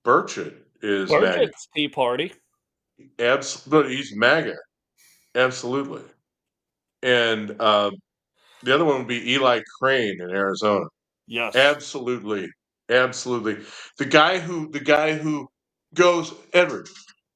C: Burchett is MAGA.
A: Burchett's Tea Party.
C: But he's MAGA, absolutely. And the other one would be Eli Crane in Arizona.
A: Yes.
C: Absolutely, absolutely. The guy who goes Edward.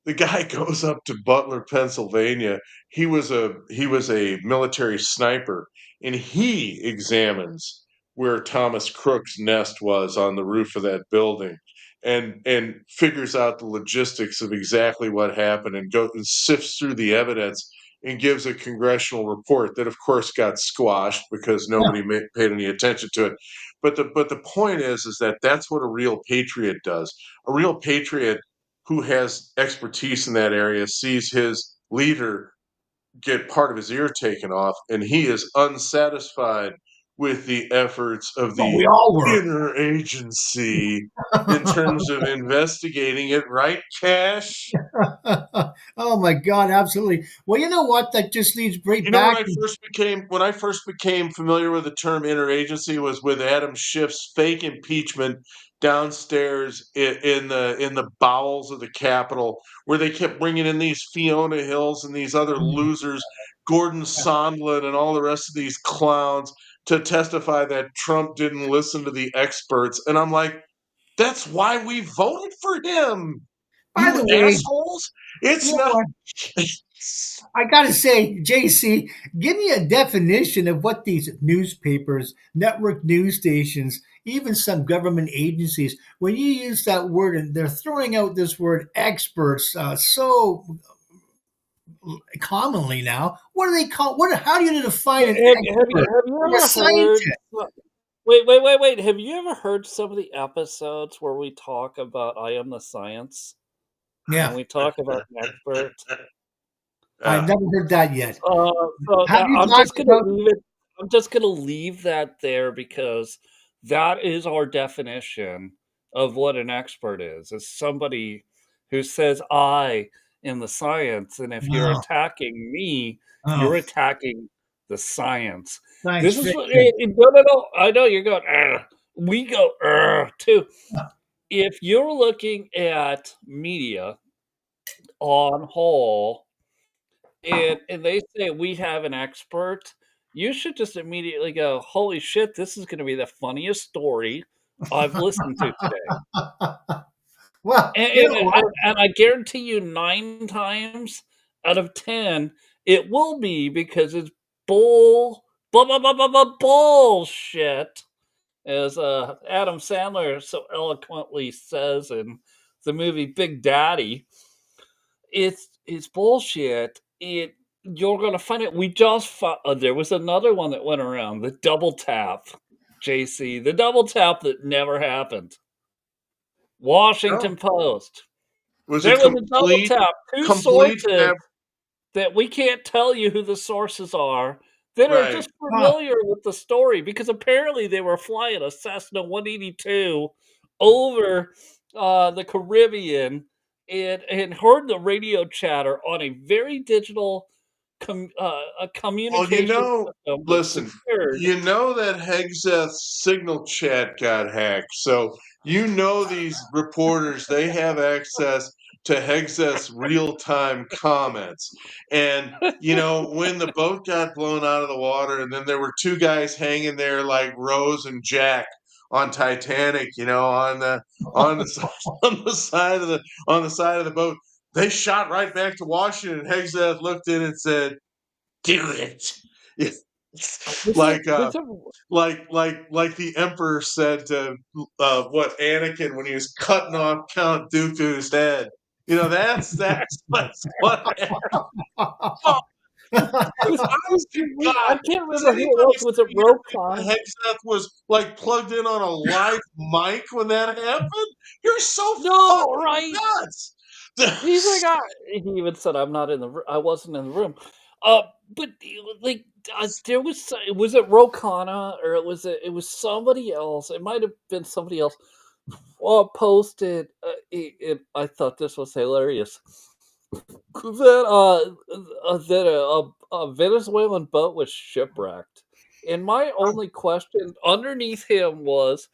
C: The guy goes up to Butler, Pennsylvania. He was a military sniper, and he examines where Thomas Crook's nest was on the roof of that building, and figures out the logistics of exactly what happened, and goes and sifts through the evidence and gives a congressional report that, of course, got squashed because nobody paid any attention to it. But the point is that that's what a real patriot does. A real patriot who has expertise in that area sees his leader get part of his ear taken off, and he is unsatisfied with the efforts of
B: Well,
C: the
B: we all were.
C: interagency in terms of investigating it, right, Cash?
B: Oh my God, absolutely. Well, you know what? That just leads right
C: You know,
B: back.
C: when I first became familiar with the term interagency was with Adam Schiff's fake impeachment downstairs in the bowels of the Capitol, where they kept bringing in these Fiona Hills and these other losers, Gordon Sondland and all the rest of these clowns, to testify that Trump didn't listen to the experts. And I'm like, that's why we voted for him,
B: By
C: you
B: the way,
C: assholes. It's
B: you know
C: not.
B: what? I got to say, JC, give me a definition of what these newspapers, network news stations, even some government agencies, when you use that word and they're throwing out this word experts so commonly now, what do they call? What? How do you define an expert?
A: Have you
B: Or a
A: ever heard?
B: scientist?
A: Wait. Have you ever heard some of the episodes where we talk about I Am the Science?
B: Yeah,
A: And we talk about experts.
B: I've never heard that yet.
A: So
B: Have you
A: I'm
B: talked
A: just gonna
B: about?
A: leave it. I'm just gonna leave that there because that is our definition of what an expert is. Is somebody who says I am the science, and if you're
B: Oh,
A: attacking me,
B: oh,
A: you're attacking the science.
B: science
A: This is what.
B: fiction.
A: No. I know you're going. "Ugh." We go too. If you're looking at media on whole and they say we have an expert, you should just immediately go, "Holy shit, this is gonna be the funniest story I've listened to today."
B: Well,
A: And
B: you
A: and
B: know what?
A: and and I guarantee you 9 times out of 10, it will be because it's bullshit, as, Adam Sandler so eloquently says in the movie Big Daddy. It's bullshit. You're gonna find it. We just there was another one that went around, the double tap, JC, the double tap that never happened.
C: No.
A: Washington Post.
C: Was a
A: There was a double tap, 2
C: complete
A: sources that we can't tell you who the sources are that are
C: right.
A: just
B: Oh,
A: familiar with the story because apparently they were flying a Cessna 182 over the Caribbean and heard the radio chatter on a very digital a
C: Well,
A: communication system that's
C: listen,
A: secured.
C: that Hegseth's signal chat got hacked. So, these reporters, they have access to Hegseth's real-time comments. And, when the boat got blown out of the water and then there were two guys hanging there like Rose and Jack on Titanic, on the side, on the side of the boat, they shot right back to Washington. Hegseth looked in and said, "Do it."
A: Was it
C: like
A: was it
C: the emperor said to what Anakin when he was cutting off Count Dooku's head. That's what happened.
A: was
C: Honest to
A: I
C: God,
A: can't
C: does
A: remember who it
C: anybody
A: was. Was it
C: here think
A: Rokon?
C: Hegseth was like plugged in on a live mic when that happened? You're so
A: No,
C: fucking
A: right?
C: nuts.
A: He's like, he even said, "I'm not in the. I wasn't in the room." But like, there was it Rokana or it was somebody else. It might have been somebody else. Posted. I thought this was hilarious. That that a Venezuelan boat was shipwrecked. And my only question underneath him was,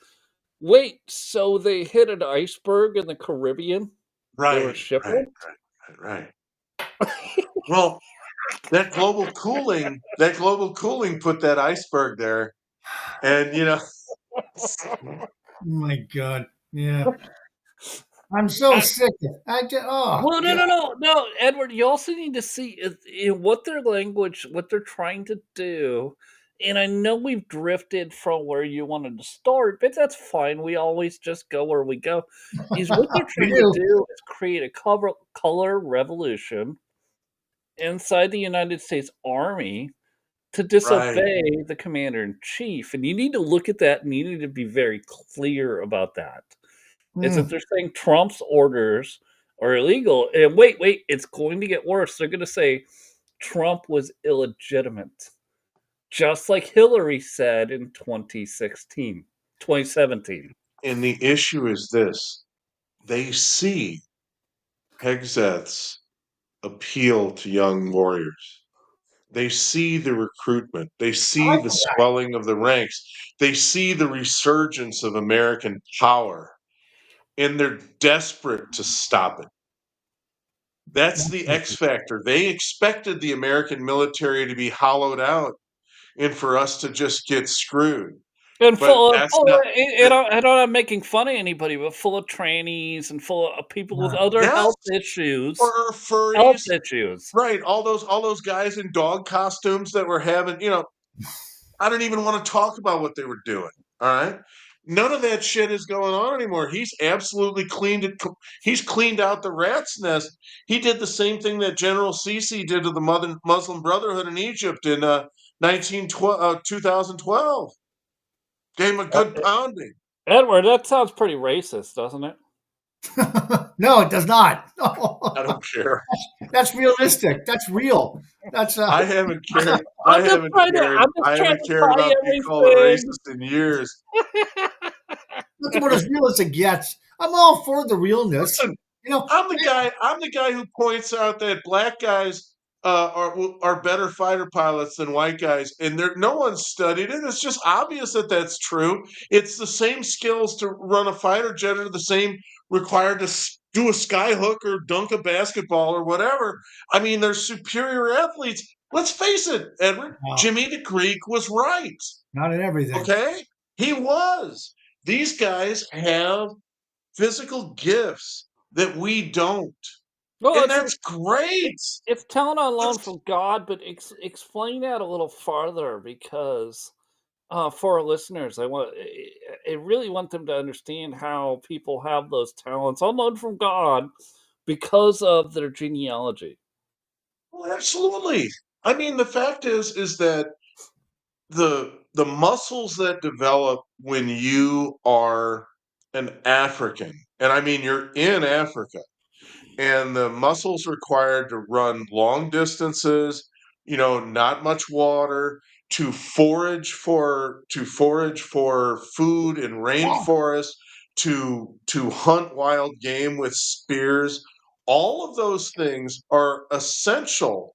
A: wait, so they hit an iceberg in the Caribbean? They were
C: Right, right,
A: shipwrecked?
C: right, right. Well, that global cooling put that iceberg there, and
B: My God. Yeah. I'm so
A: I,
B: sick of I just, oh
A: well, no,
B: God.
A: no, no, no, Edward. You also need to see what their language, what they're trying to do. And I know we've drifted from where you wanted to start, but that's fine. We always just go where we go. Is what they're
B: We
A: trying to
B: do.
A: do is create a color revolution inside the United States Army to
C: right.
A: disobey the commander in chief. And you need to look at that and you need to be very clear about that. Is that
B: Mm.
A: they're saying Trump's orders are illegal. And wait, wait, it's going to get worse. They're going to say Trump was illegitimate, just like Hillary said in 2017.
C: And the issue is this: they see Hegseth's appeal to young warriors. They see the recruitment. They
B: I
C: see
B: like
C: the
B: that.
C: swelling of the ranks. They see the resurgence of American power, and they're desperate to stop it. That's the X factor. They expected the American military to be hollowed out and for us to just get screwed.
A: And
C: But that's not
A: and
C: that.
A: I'm not making fun of anybody, but full of trannies and full of people with other
C: Yes,
A: health issues.
C: or
A: Health
C: furries,
A: issues.
C: right? All those guys in dog costumes that were having, I don't even want to talk about what they were doing. All right. None of that shit is going on anymore. He's absolutely cleaned it. He's cleaned out the rat's nest. He did the same thing that General Sisi did to the Muslim Brotherhood in Egypt in 2012. Gave him a
A: Uh,
C: good pounding.
A: Edward, that sounds pretty racist, doesn't it?
B: No, it does not.
C: I don't care.
B: That's realistic. That's real. That's
C: I haven't cared. I haven't cared.
A: I'm just
C: I
A: trying
C: haven't
A: to
C: cared
A: buy
C: about being called a
A: everything.
C: racist in years.
B: that's about as real as it gets. I'm all for the realness.
C: Listen,
B: You know,
C: I'm the guy who points out that black guys are better fighter pilots than white guys, and no one's studied it. It's just obvious that that's true. It's the same skills to run a fighter jet are the same required to do a skyhook or dunk a basketball or whatever. I mean, they're superior athletes. Let's face it, Edward.
B: wow,
C: Jimmy the Greek was right.
B: not in everything.
C: Okay, he was. These guys have physical gifts that we don't.
A: Well,
C: And that's great.
A: it's talent on loan
C: Let's
A: from God, but explain that a little farther because for our listeners, I really want them to understand how people have those talents on loan from God because of their genealogy.
C: well, absolutely. I mean, the fact is that the muscles that develop when you are an African, and I mean you're in Africa, and the muscles required to run long distances, not much water, to forage for food in
B: Yeah.
C: rainforest, to hunt wild game with spears. All of those things are essential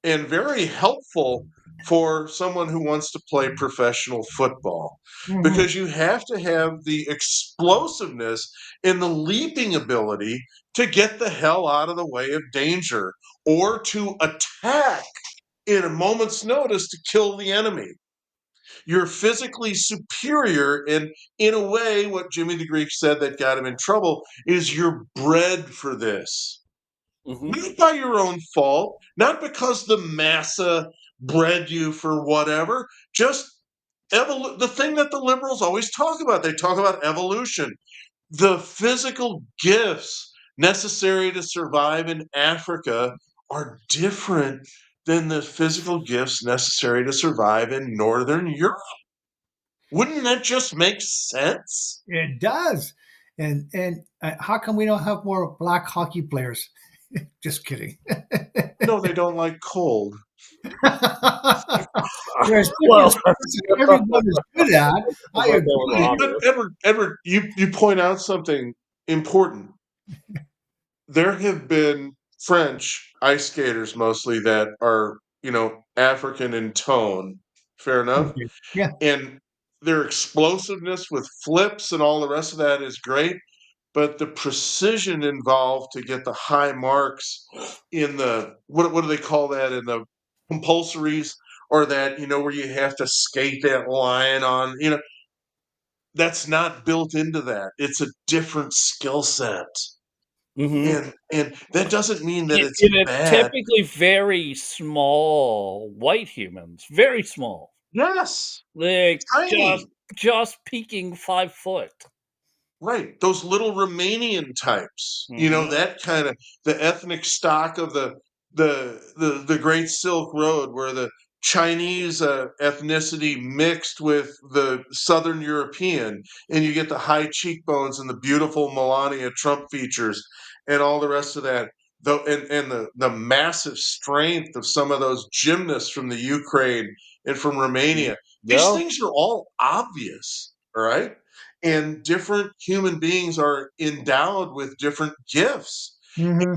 C: and very helpful for someone who wants to play professional football,
B: Mhm.
C: because you have to have the explosiveness and the leaping ability to get the hell out of the way of danger or to attack in a moment's notice to kill the enemy. You're physically superior, and in a way, what Jimmy the Greek said that got him in trouble is you're bred for this,
A: Hmm.
C: not by your own fault, not because the massa bred you for whatever, just the thing that the liberals always talk about. They talk about evolution. The physical gifts necessary to survive in Africa are different than the physical gifts necessary to survive in Northern Europe. Wouldn't that just make sense?
B: It does. And how come we don't have more black hockey players? Just kidding.
C: No, they don't like cold.
B: There's different
A: Well,
B: sports that everybody's good at. I
A: that was
B: agree.
C: But
A: obvious.
C: Edward, you point out something important. There have been French ice skaters mostly that are, African in tone. Fair enough.
B: Yeah.
C: And their explosiveness with flips and all the rest of that is great, but the precision involved to get the high marks in the what do they call that in the compulsories, or that where you have to skate that line on, that's not built into that. It's a different skill set.
A: Mhm.
C: And that doesn't mean that
A: And
C: it's
A: it's
C: bad.
A: typically very small white humans, very small,
C: Yes,
A: like, just
C: tiny.
A: just peaking 5 foot.
C: Right, those little Romanian types,
A: Mhm.
C: that kinda the ethnic stock of the Great Silk Road, where the Chinese, ethnicity mixed with the Southern European, and you get the high cheekbones and the beautiful Melania Trump features and all the rest of that. Though and the massive strength of some of those gymnasts from the Ukraine and from
A: Mm.
C: Romania. These
A: Yeah.
C: things are all obvious, all right? And different human beings are endowed with different gifts.
B: Hmm.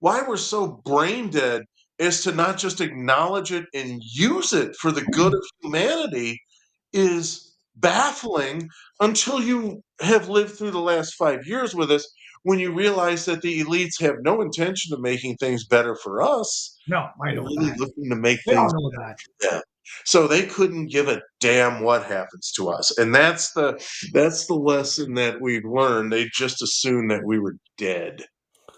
C: Why we're so brain dead is to not just acknowledge it and use it for the good of humanity is baffling, until you have lived through the last 5 years with us, when you realize that the elites have no intention of making things better for us.
B: No, I
C: They're
B: know
C: really
B: that.
C: looking to make
B: We all
C: things
B: know that.
C: them. So they couldn't give a damn what happens to us. And that's the lesson that we've learned. They just assumed that we were dead.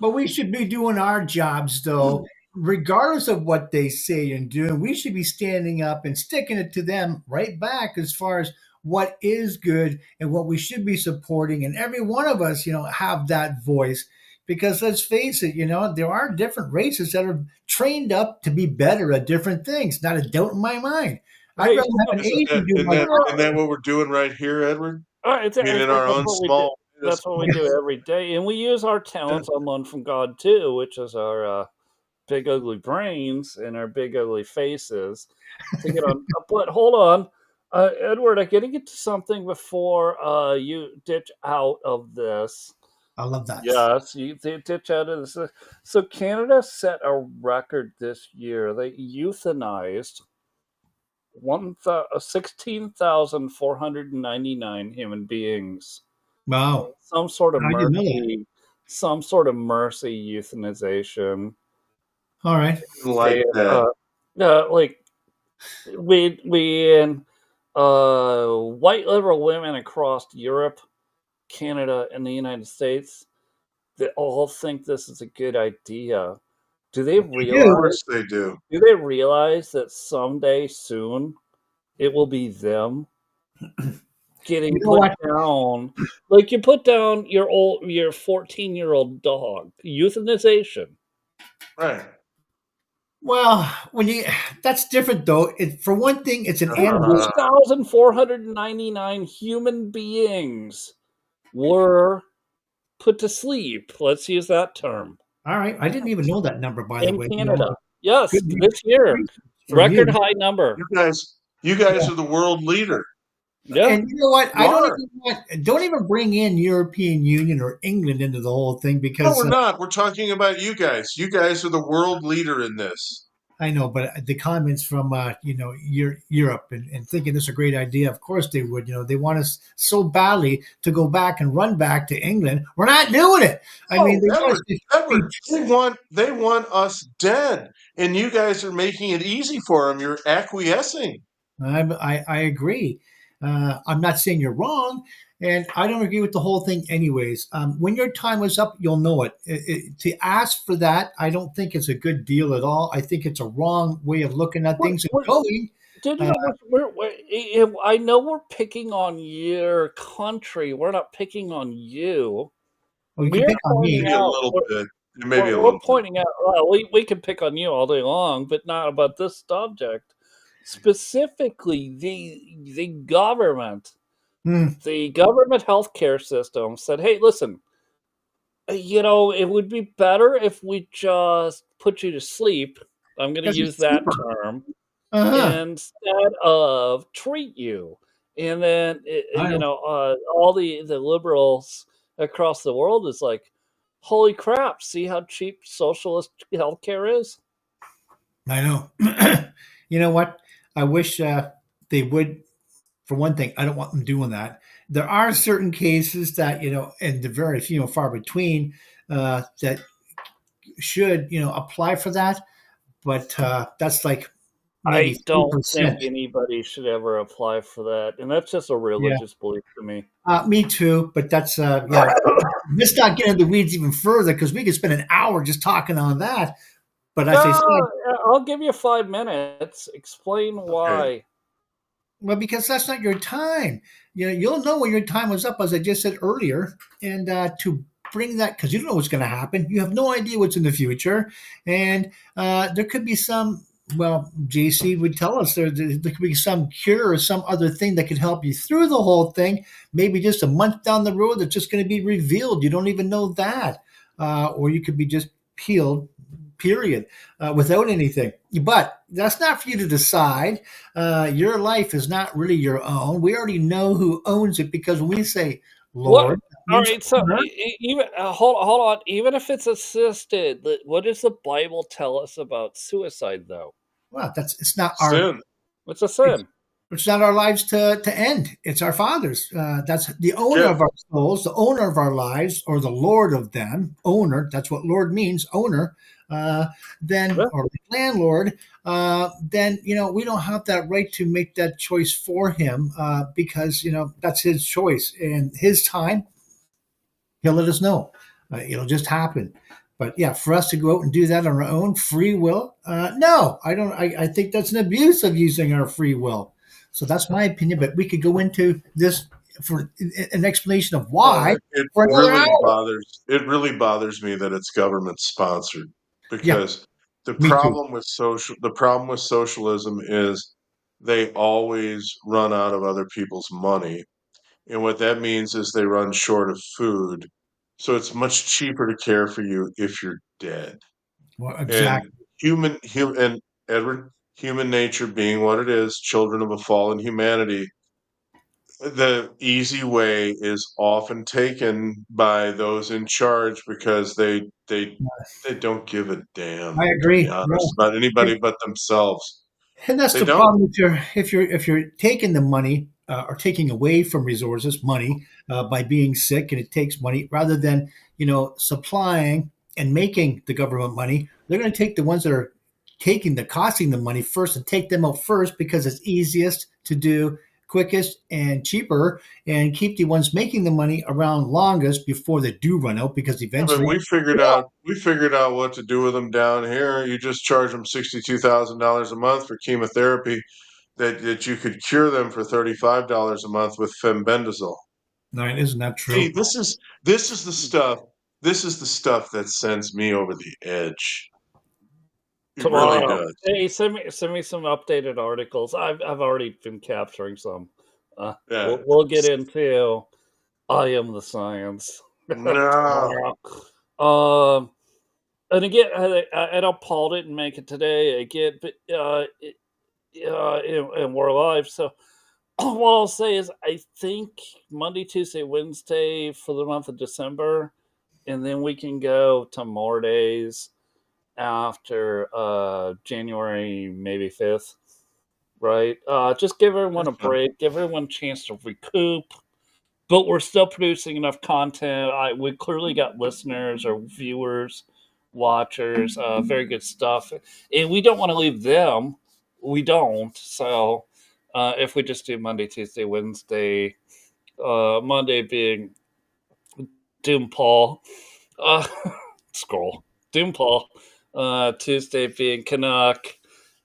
B: But we should be doing our jobs, though, regardless of what they say and do. And we should be standing up and sticking it to them right back as far as what is good and what we should be supporting. And every one of us, have that voice. Because let's face it, there are different races that are trained up to be better at different things. Not a doubt in my mind. I'd
A: Hey,
B: rather have an
C: Isn't that
B: Asian do
C: isn't
B: my
C: that
B: job.
C: isn't that what we're doing right here, Edward?
A: it's
C: I mean, in
A: that's
C: our own
A: what we do.
C: small
A: That's what we do every day, and we use our talents on One from God too, which is our, big ugly brains and our big ugly faces to get on. But hold on, Edward, I gotta get to something before you ditch out of this.
B: I love that.
A: Yes, you ditch out of this. So Canada set a record this year. They euthanized 16,499 human beings.
B: Wow.
A: Some sort of
B: I didn't know that.
A: mercy, some sort of mercy euthanization.
B: All right.
C: like
A: And,
C: that.
A: like we and white liberal women across Europe, Canada, and the United States, they all think this is a good idea. Do they
B: I
C: Of
B: do.
A: realize?
C: course they do.
A: Do they realize that someday soon it will be them
B: You
A: getting
B: know
A: put
B: what?
A: down? Like you put down your 14-year-old dog. Euthanization.
C: Right.
B: Well, when you that's different though. For one thing, it's an animal.
A: 16,499 human beings were put to sleep. Let's use that term.
B: All right, I didn't even know that number, by the
A: In
B: way.
A: Canada. Yes,
B: Good news
A: this year.
B: from
A: Record
B: you.
A: high number.
C: You guys
B: Yeah.
C: are the world leader.
A: Yeah.
B: And you know what?
C: You are.
B: Don't even bring in European Union or England into the whole thing
C: No,
B: because
C: we're not. We're talking about you guys. You guys are the world leader in this.
B: I know, but the comments from Europe and thinking this is a great idea. Of course they would. They want us so badly to go back and run back to England. We're not doing it. I mean,
C: Oh,
B: they want us
C: Edward,
B: to be.
C: Edward, they want us dead, and you guys are making it easy for them. You're acquiescing.
B: I agree. I'm not saying you're wrong, and I don't agree with the whole thing. Anyways, when your time is up, you'll know it. To ask for that, I don't think it's a good deal at all. I think it's a wrong way of looking at
A: We're,
B: things and
A: we're,
B: going.
A: did you
B: Uh,
A: know I know we're picking on your country. We're not picking on you.
B: well, you can
A: We're
B: pick on
A: pointing
B: me.
C: Maybe a
A: out.
C: little
A: We're,
C: bit. Maybe a
A: we're, we're
C: little bit.
A: pointing out. Well, we can pick on you all day long, but not about this subject. Specifically, the government,
B: Hmm.
A: the government healthcare system said, "Hey, listen, it would be better if we just put you to sleep." I'm going to
B: Because
A: use
B: it's
A: that
B: cheaper.
A: term
B: Uh-huh.
A: instead of treat you. And then,
B: I know.
A: all the liberals across the world is like, holy crap, see how cheap socialist healthcare is?
B: I know. You know what? I wish they would. For one thing, I don't want them doing that. There are certain cases that and the very few and far between that should apply for that, but that's like maybe
A: I
B: three
A: don't think
B: percent.
A: anybody should ever apply for that, and that's just a
B: Yeah,
A: religious belief to me.
B: me too. But that's yeah. Let's not get into the weeds even further because we could spend an hour just talking on that. But as I said,
A: I'll give you 5 minutes. Explain
C: Okay.
A: why.
B: well, because that's not your time. You'll know when your time was up, as I just said earlier, and to bring that because you don't know what's going to happen. You have no idea what's in the future, and there could be some. Well, JC would tell us there could be some cure or some other thing that could help you through the whole thing. Maybe just a month down the road, that's just going to be revealed. You don't even know that, or you could be just healed. Period, without anything. But that's not for you to decide. Your life is not really your own. We already know who owns it because when we say
A: What?
B: Lord, that
A: All
B: means
A: right, so
B: owner.
A: even hold on. Even if it's assisted, what does the Bible tell us about suicide, though?
B: Well, it's not our
C: Sin.
A: It's a
B: it's,
A: sin.
B: it's not our lives to end. It's our Father's. That's the owner
C: Yeah.
B: of our souls, the owner of our lives, or the Lord of them. Owner. That's what Lord means. Owner. Uh, then
A: Yeah.
B: or landlord. Then we don't have that right to make that choice for him because that's his choice and his time. He'll let us know. It'll just happen. But yeah, for us to go out and do that on our own free will, no, I don't. I think that's an abuse of using our free will. So that's my opinion. But we could go into this for an explanation of
C: Well,
B: why
C: it
B: for another
C: really
B: hour.
C: bothers me that it's government sponsored
B: Yeah,
C: because
B: me too.
C: the problem with socialism is they always run out of other people's money. And what that means is they run short of food. So it's much cheaper to care for you if you're dead.
B: Well,
C: And
B: exactly.
C: and Edward, human nature being what it is, children of a fallen humanity, the easy way is often taken by those in charge because they don't give a damn,
B: I
C: to be
B: agree.
C: honest,
B: No,
C: about anybody but themselves.
B: and that's
C: They
B: the
C: don't.
B: problem if you're taking the money or taking away from resources money by being sick, and it takes money rather than supplying and making the government money. They're going to take the ones that are taking the costing the money first and take them out first because it's easiest to do, quickest and cheaper, and keep the ones making the money around longest before they do run out because
C: Yeah, but
B: eventually.
C: we figured out what to do with them down here. You just charge them $62,000 a month for chemotherapy that you could cure them for $35 a month with fembendazole.
B: No, isn't that
C: See,
B: true?
C: this is the stuff that sends me over the edge. It really
A: Tomorrow.
C: does.
A: Hey, send me some updated articles. I've already been capturing some.
C: Yeah.
A: We'll get into I am the science
C: No.
A: tomorrow. Um, and again, I know Paul didn't make it today again, but and we're live. So what I'll say is, I think Monday, Tuesday, Wednesday for the month of December, and then we can go to more days after January, maybe 5th, right? Just give everyone
C: That's
A: a
C: fine.
A: break, give everyone a chance to recoup. But we're still producing enough content. We clearly got listeners or viewers, watchers, very good stuff. And we don't want to leave them. We don't. So if we just do Monday, Tuesday, Wednesday, Monday being Doom Paul, uh, scroll, Doom Paul, Tuesday being Canuck,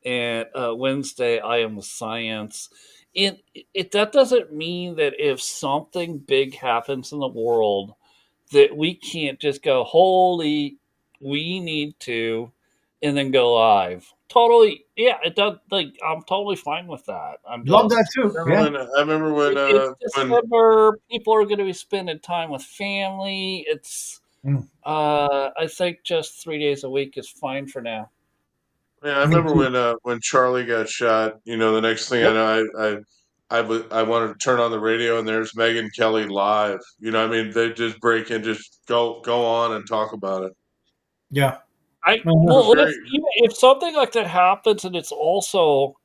A: and Wednesday I am science. It that doesn't mean that if something big happens in the world that we can't just go, holy, we need to, and then go live. Totally, yeah. It does. Like I'm totally fine with that. I'm
B: Love that
A: just
B: too. Yeah.
C: I remember
A: it's
C: when
A: December. People are going to be spending time with family. It's
B: Mm,
A: I think just 3 days a week is fine for now.
C: yeah, I
B: me
C: remember
B: too.
C: when Charlie got shot, the next thing I
A: Yep.
C: know, I wanted to turn on the radio and there's Megan Kelly live. I mean, they just break in, just go on and talk about it.
B: Yeah.
A: I
C: It was
A: well,
C: great.
A: if something like that happens, and it's also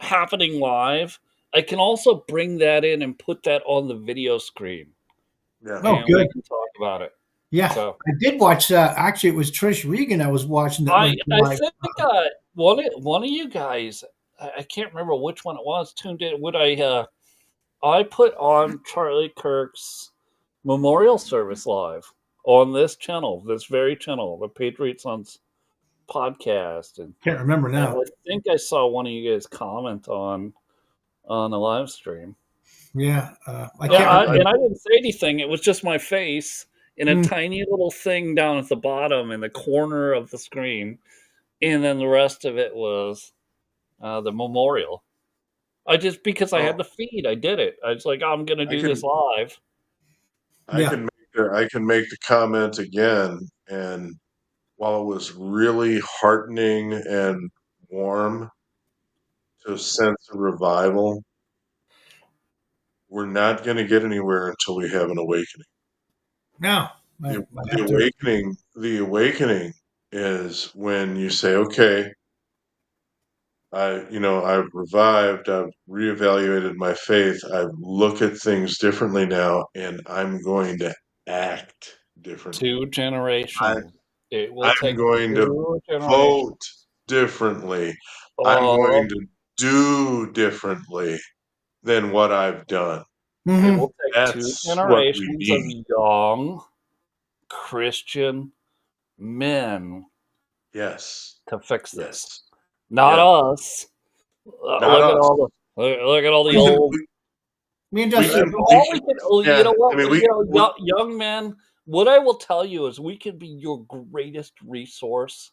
A: happening live, I can also bring that in and put that on the video screen,
C: Yeah.
B: Oh,
A: and we
B: good.
A: can talk about it.
B: Yeah,
A: So
B: I did watch. Actually, it was Trish Regan I was watching that went
A: I
B: live.
A: think one of you guys, I can't remember which one it was, tuned in. Would I put on Charlie Kirk's memorial service live on this channel, this very channel, the Patriot Sons podcast, and
B: Can't remember now.
A: I think I saw one of you guys comment on the live stream.
B: Yeah, I
A: Yeah,
B: can't remember.
A: and I didn't say anything. It was just my face and a
B: Mm,
A: tiny little thing down at the bottom in the corner of the screen, and then the rest of it was the memorial. I just because I had
C: Oh,
A: the feed, I did it. I was like, I'm going to
C: I
A: do this
C: can
A: live.
B: yeah.
C: I can make the comment again. And while it was really heartening and warm to sense a revival, we're not going to get anywhere until we have an awakening.
B: No, I
C: The
B: have to.
C: awakening is when you say, okay, I've revived, I've reevaluated my faith, I look at things differently now, and I'm going to act differently.
A: 2
C: I,
A: generations. It will
C: I'm
A: take
C: going to
A: 2
C: vote
A: generations.
C: differently. I'm going
A: Oh,
C: to do differently than what I've done.
A: it
B: Hmm.
A: will take 2
C: That's what we
A: generations of
C: need.
A: young Christian men
C: Yes.
A: to fix this.
C: Yes.
A: Not
C: Yes.
A: us.
C: Not us.
A: Look at all the
C: We can
A: old.
B: Me and
C: we
B: Dusty are
C: can
B: both.
C: we
A: All
C: can
A: we can, you
C: yeah,
A: know
C: I
A: what?
C: mean
A: Young men. What I will tell you is, we can be your greatest resource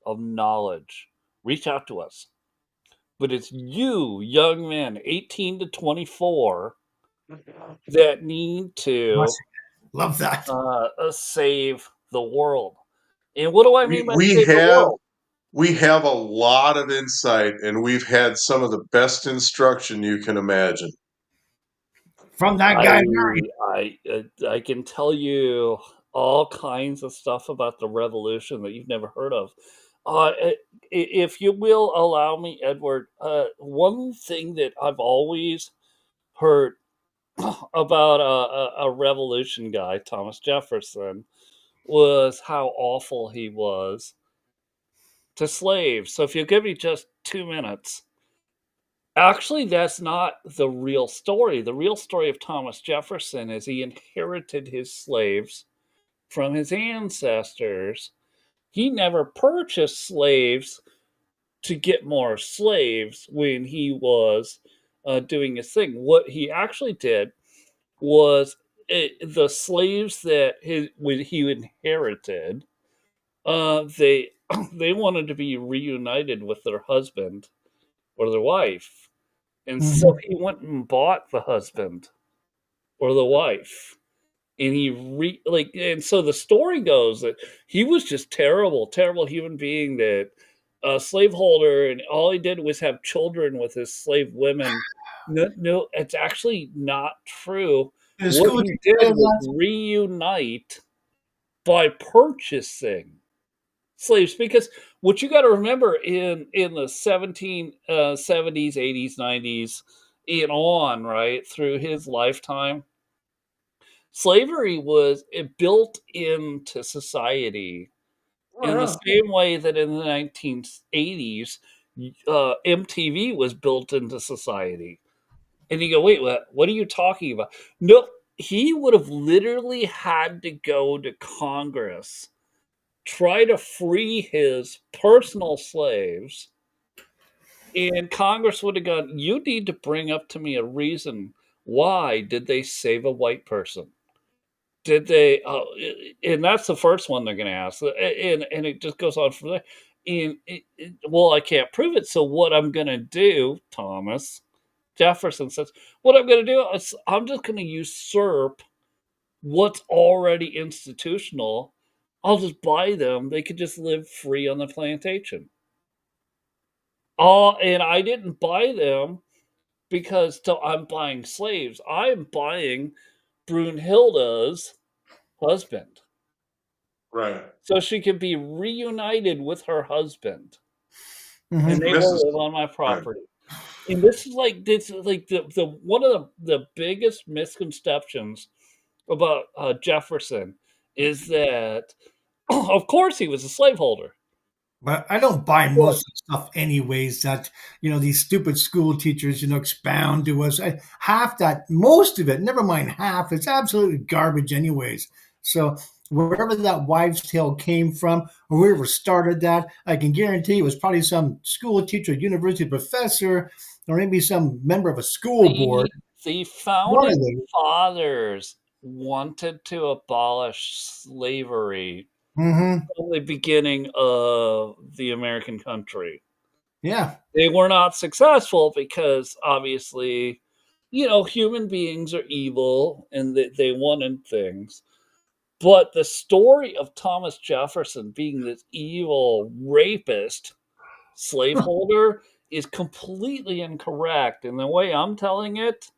A: of knowledge. Reach out to us. But it's you, young men, 18 to 24, that need to
B: Love that.
A: save the world. And what do I
C: we
A: mean by
C: we
A: save the
C: have
A: world?
C: we have a lot of insight and we've had some of the best instruction you can imagine.
B: From that
A: I
B: guy, Mary.
A: I can tell you all kinds of stuff about the revolution that you've never heard of. If you will allow me, Edward, one thing that I've always heard about a revolution guy, Thomas Jefferson, was how awful he was to slaves. So if you'll give me just 2 minutes. Actually, that's not the real story. The real story of Thomas Jefferson is he inherited his slaves from his ancestors. He never purchased slaves to get more slaves when he was doing his thing. What he actually did was, the slaves that he inherited, they they wanted to be reunited with their husband or their wife, and so
B: Hmm.
A: he went and bought the husband or the wife, and and so the story goes that he was just terrible human being, that a slaveholder, and all he did was have children with his slave women. No, no, it's actually not true.
B: The
A: What
B: school
A: he
B: teacher
A: did was
B: lads.
A: reunite by purchasing slaves, because what you got to remember, in the 1770s, 80s, 90s, and on, right through his lifetime, slavery was built into society in the
C: Uh-huh.
A: same way that in the 1980s, MTV was built into society. And you go, wait, what are you talking about? No, he would have literally had to go to Congress, try to free his personal slaves, and Congress would have gone, you need to bring up to me a reason why did they save a white person? Did they? And that's the first one they're going to ask, and it just goes on from there. And well, I can't prove it. So what I'm going to do, Thomas Jefferson says, what I'm going to do is I'm just going to usurp what's already institutional. I'll just buy them. They could just live free on the plantation. And I didn't buy them because I'm buying slaves. I'm buying Brunhilde's husband,
C: Right.
A: so she can be reunited with her husband,
B: Hmm.
A: and
C: She
A: they will
C: misses
A: live on my
C: right.
A: property. And this is like the one of the biggest misconceptions about Jefferson is that, of course, he was a slaveholder.
B: But I don't buy
A: But
B: most of the stuff anyways that, these stupid school teachers, expound to us. Half that, most of it, never mind half, it's absolutely garbage anyways. So wherever that wives' tale came from, or whoever started that, I can guarantee it was probably some school teacher, university professor, or maybe some member of a school board.
A: the
B: One of
A: founding
B: them.
A: fathers wanted to abolish slavery
B: Mm-hmm.
A: from the beginning of the American country.
B: Yeah.
A: They were not successful because obviously, human beings are evil and they wanted things. But the story of Thomas Jefferson being this evil rapist slaveholder is completely incorrect. And the way I'm telling it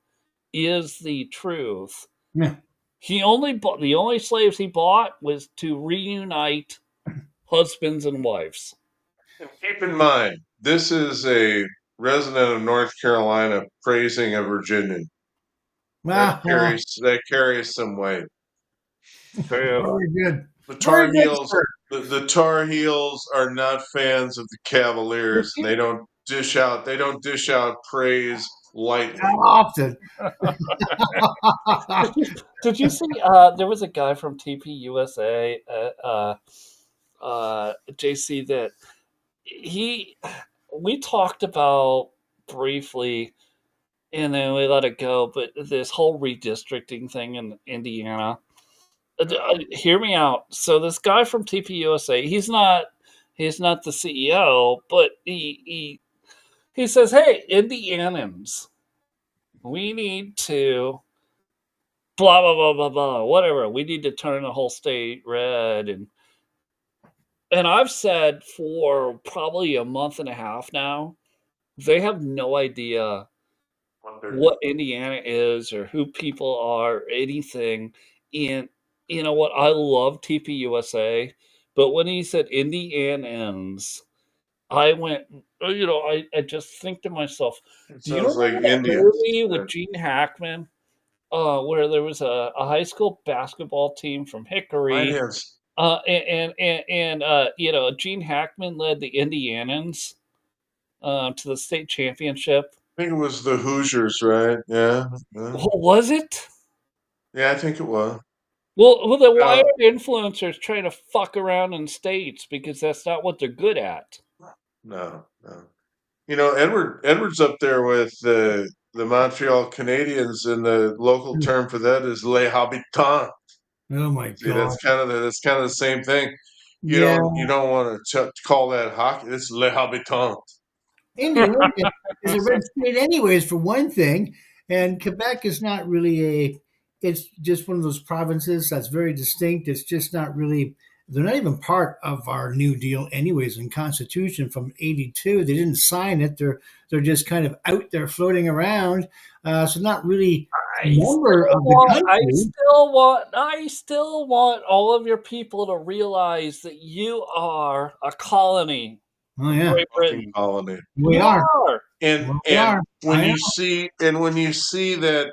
A: is the truth.
B: Yeah.
A: The only slaves he bought was to reunite husbands and wives.
C: And keep in mind, this is a resident of North Carolina praising a Virginian. That carries some weight.
A: True.
B: Very good.
C: The
B: Very
C: Tar
B: good,
C: Heels,
B: sir.
C: the Tar Heels are not fans of the Cavaliers, and they don't dish out praise lightly.
B: How often?
A: Did you see? There was a guy from TPUSA, JC, that we talked about briefly, and then we let it go. But this whole redistricting thing in Indiana. Hear me out. So this guy from TPUSA, he's not the CEO, but he says, "Hey, Indianans, we need to blah blah blah blah blah whatever. We need to turn the whole state red." And I've said for probably a month and a half now, they have no idea what Indiana is or who people are, or anything. And you know what? I love TPUSA, but when he said Indianans, I went, I just think to myself,
C: It
A: do you
C: sounds like
A: remember that
C: Indians.
A: movie with Gene Hackman, where there was a high school basketball team from
C: Might
A: Hickory,
C: have.
A: Gene Hackman led the Indianans to the state championship.
C: I think it was the Hoosiers, right? Yeah. Yeah,
A: What was it?
C: yeah, I think it was.
A: Well, then why
C: Uh,
A: are influencers trying to fuck around in states because that's not what they're good at?
C: no, no. Edward's up there with the Montreal Canadiens, and the local term for that is les habitants.
B: Oh my
C: See,
B: God.
C: that's kind of the same thing.
B: Yeah.
C: You don't want to call that hockey. It's les habitants.
B: Indiana is a red state anyways, for one thing, and Quebec is not really it's just one of those provinces that's very distinct. It's just not really, they're not even part of our New Deal anyways in Constitution from 82. They didn't sign it. They're just kind of out there floating around. So not really a member of the country.
A: I still want all of your people to realize that you are a colony
B: Oh
A: of
B: yeah,
A: Great Britain.
C: Colony.
B: we
A: You
B: are.
A: are.
C: And
B: We are.
C: when
B: I
C: you see that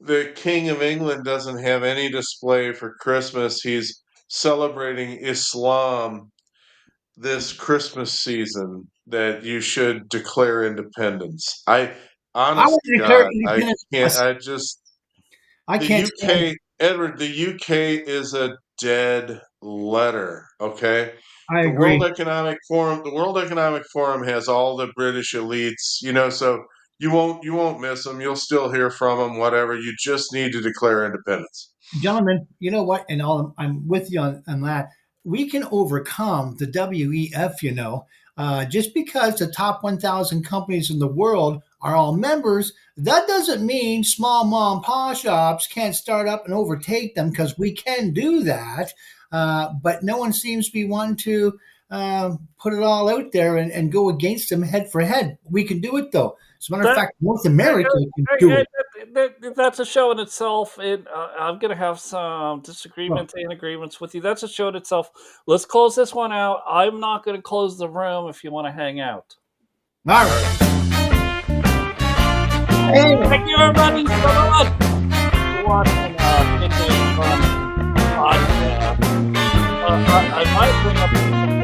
C: the King of England doesn't have any display for Christmas, he's celebrating Islam this Christmas season, that you should declare independence.
B: I
C: Honest
B: want
C: to
B: to declare
C: God, I
B: independence.
C: can't. I just
B: I
C: the
B: can't stand.
C: UK, Edward. The UK is a dead letter. Okay,
B: I
C: the World
B: agree.
C: Economic Forum. The World Economic Forum has all the British elites. So you won't miss them. You'll still hear from them. Whatever. You just need to declare independence.
B: Gentlemen, you know what? And I'm with you on that. We can overcome the WEF, just because the top 1,000 companies in the world are all members, that doesn't mean small mom and pop shops can't start up and overtake them because we can do that. But no one seems to be wanting to put it all out there and go against them head for head. We can do it, though. As a matter of
A: That,
B: fact, North America can do it.
A: that's a show in itself. And I'm going to have some
B: Well,
A: disagreements and agreements with you. That's a show in itself. Let's close this one out. I'm not going to close the room if you want to hang out.
B: all right.
A: Thank you, everybody, so much for watching Midday Fun podcast. I might bring up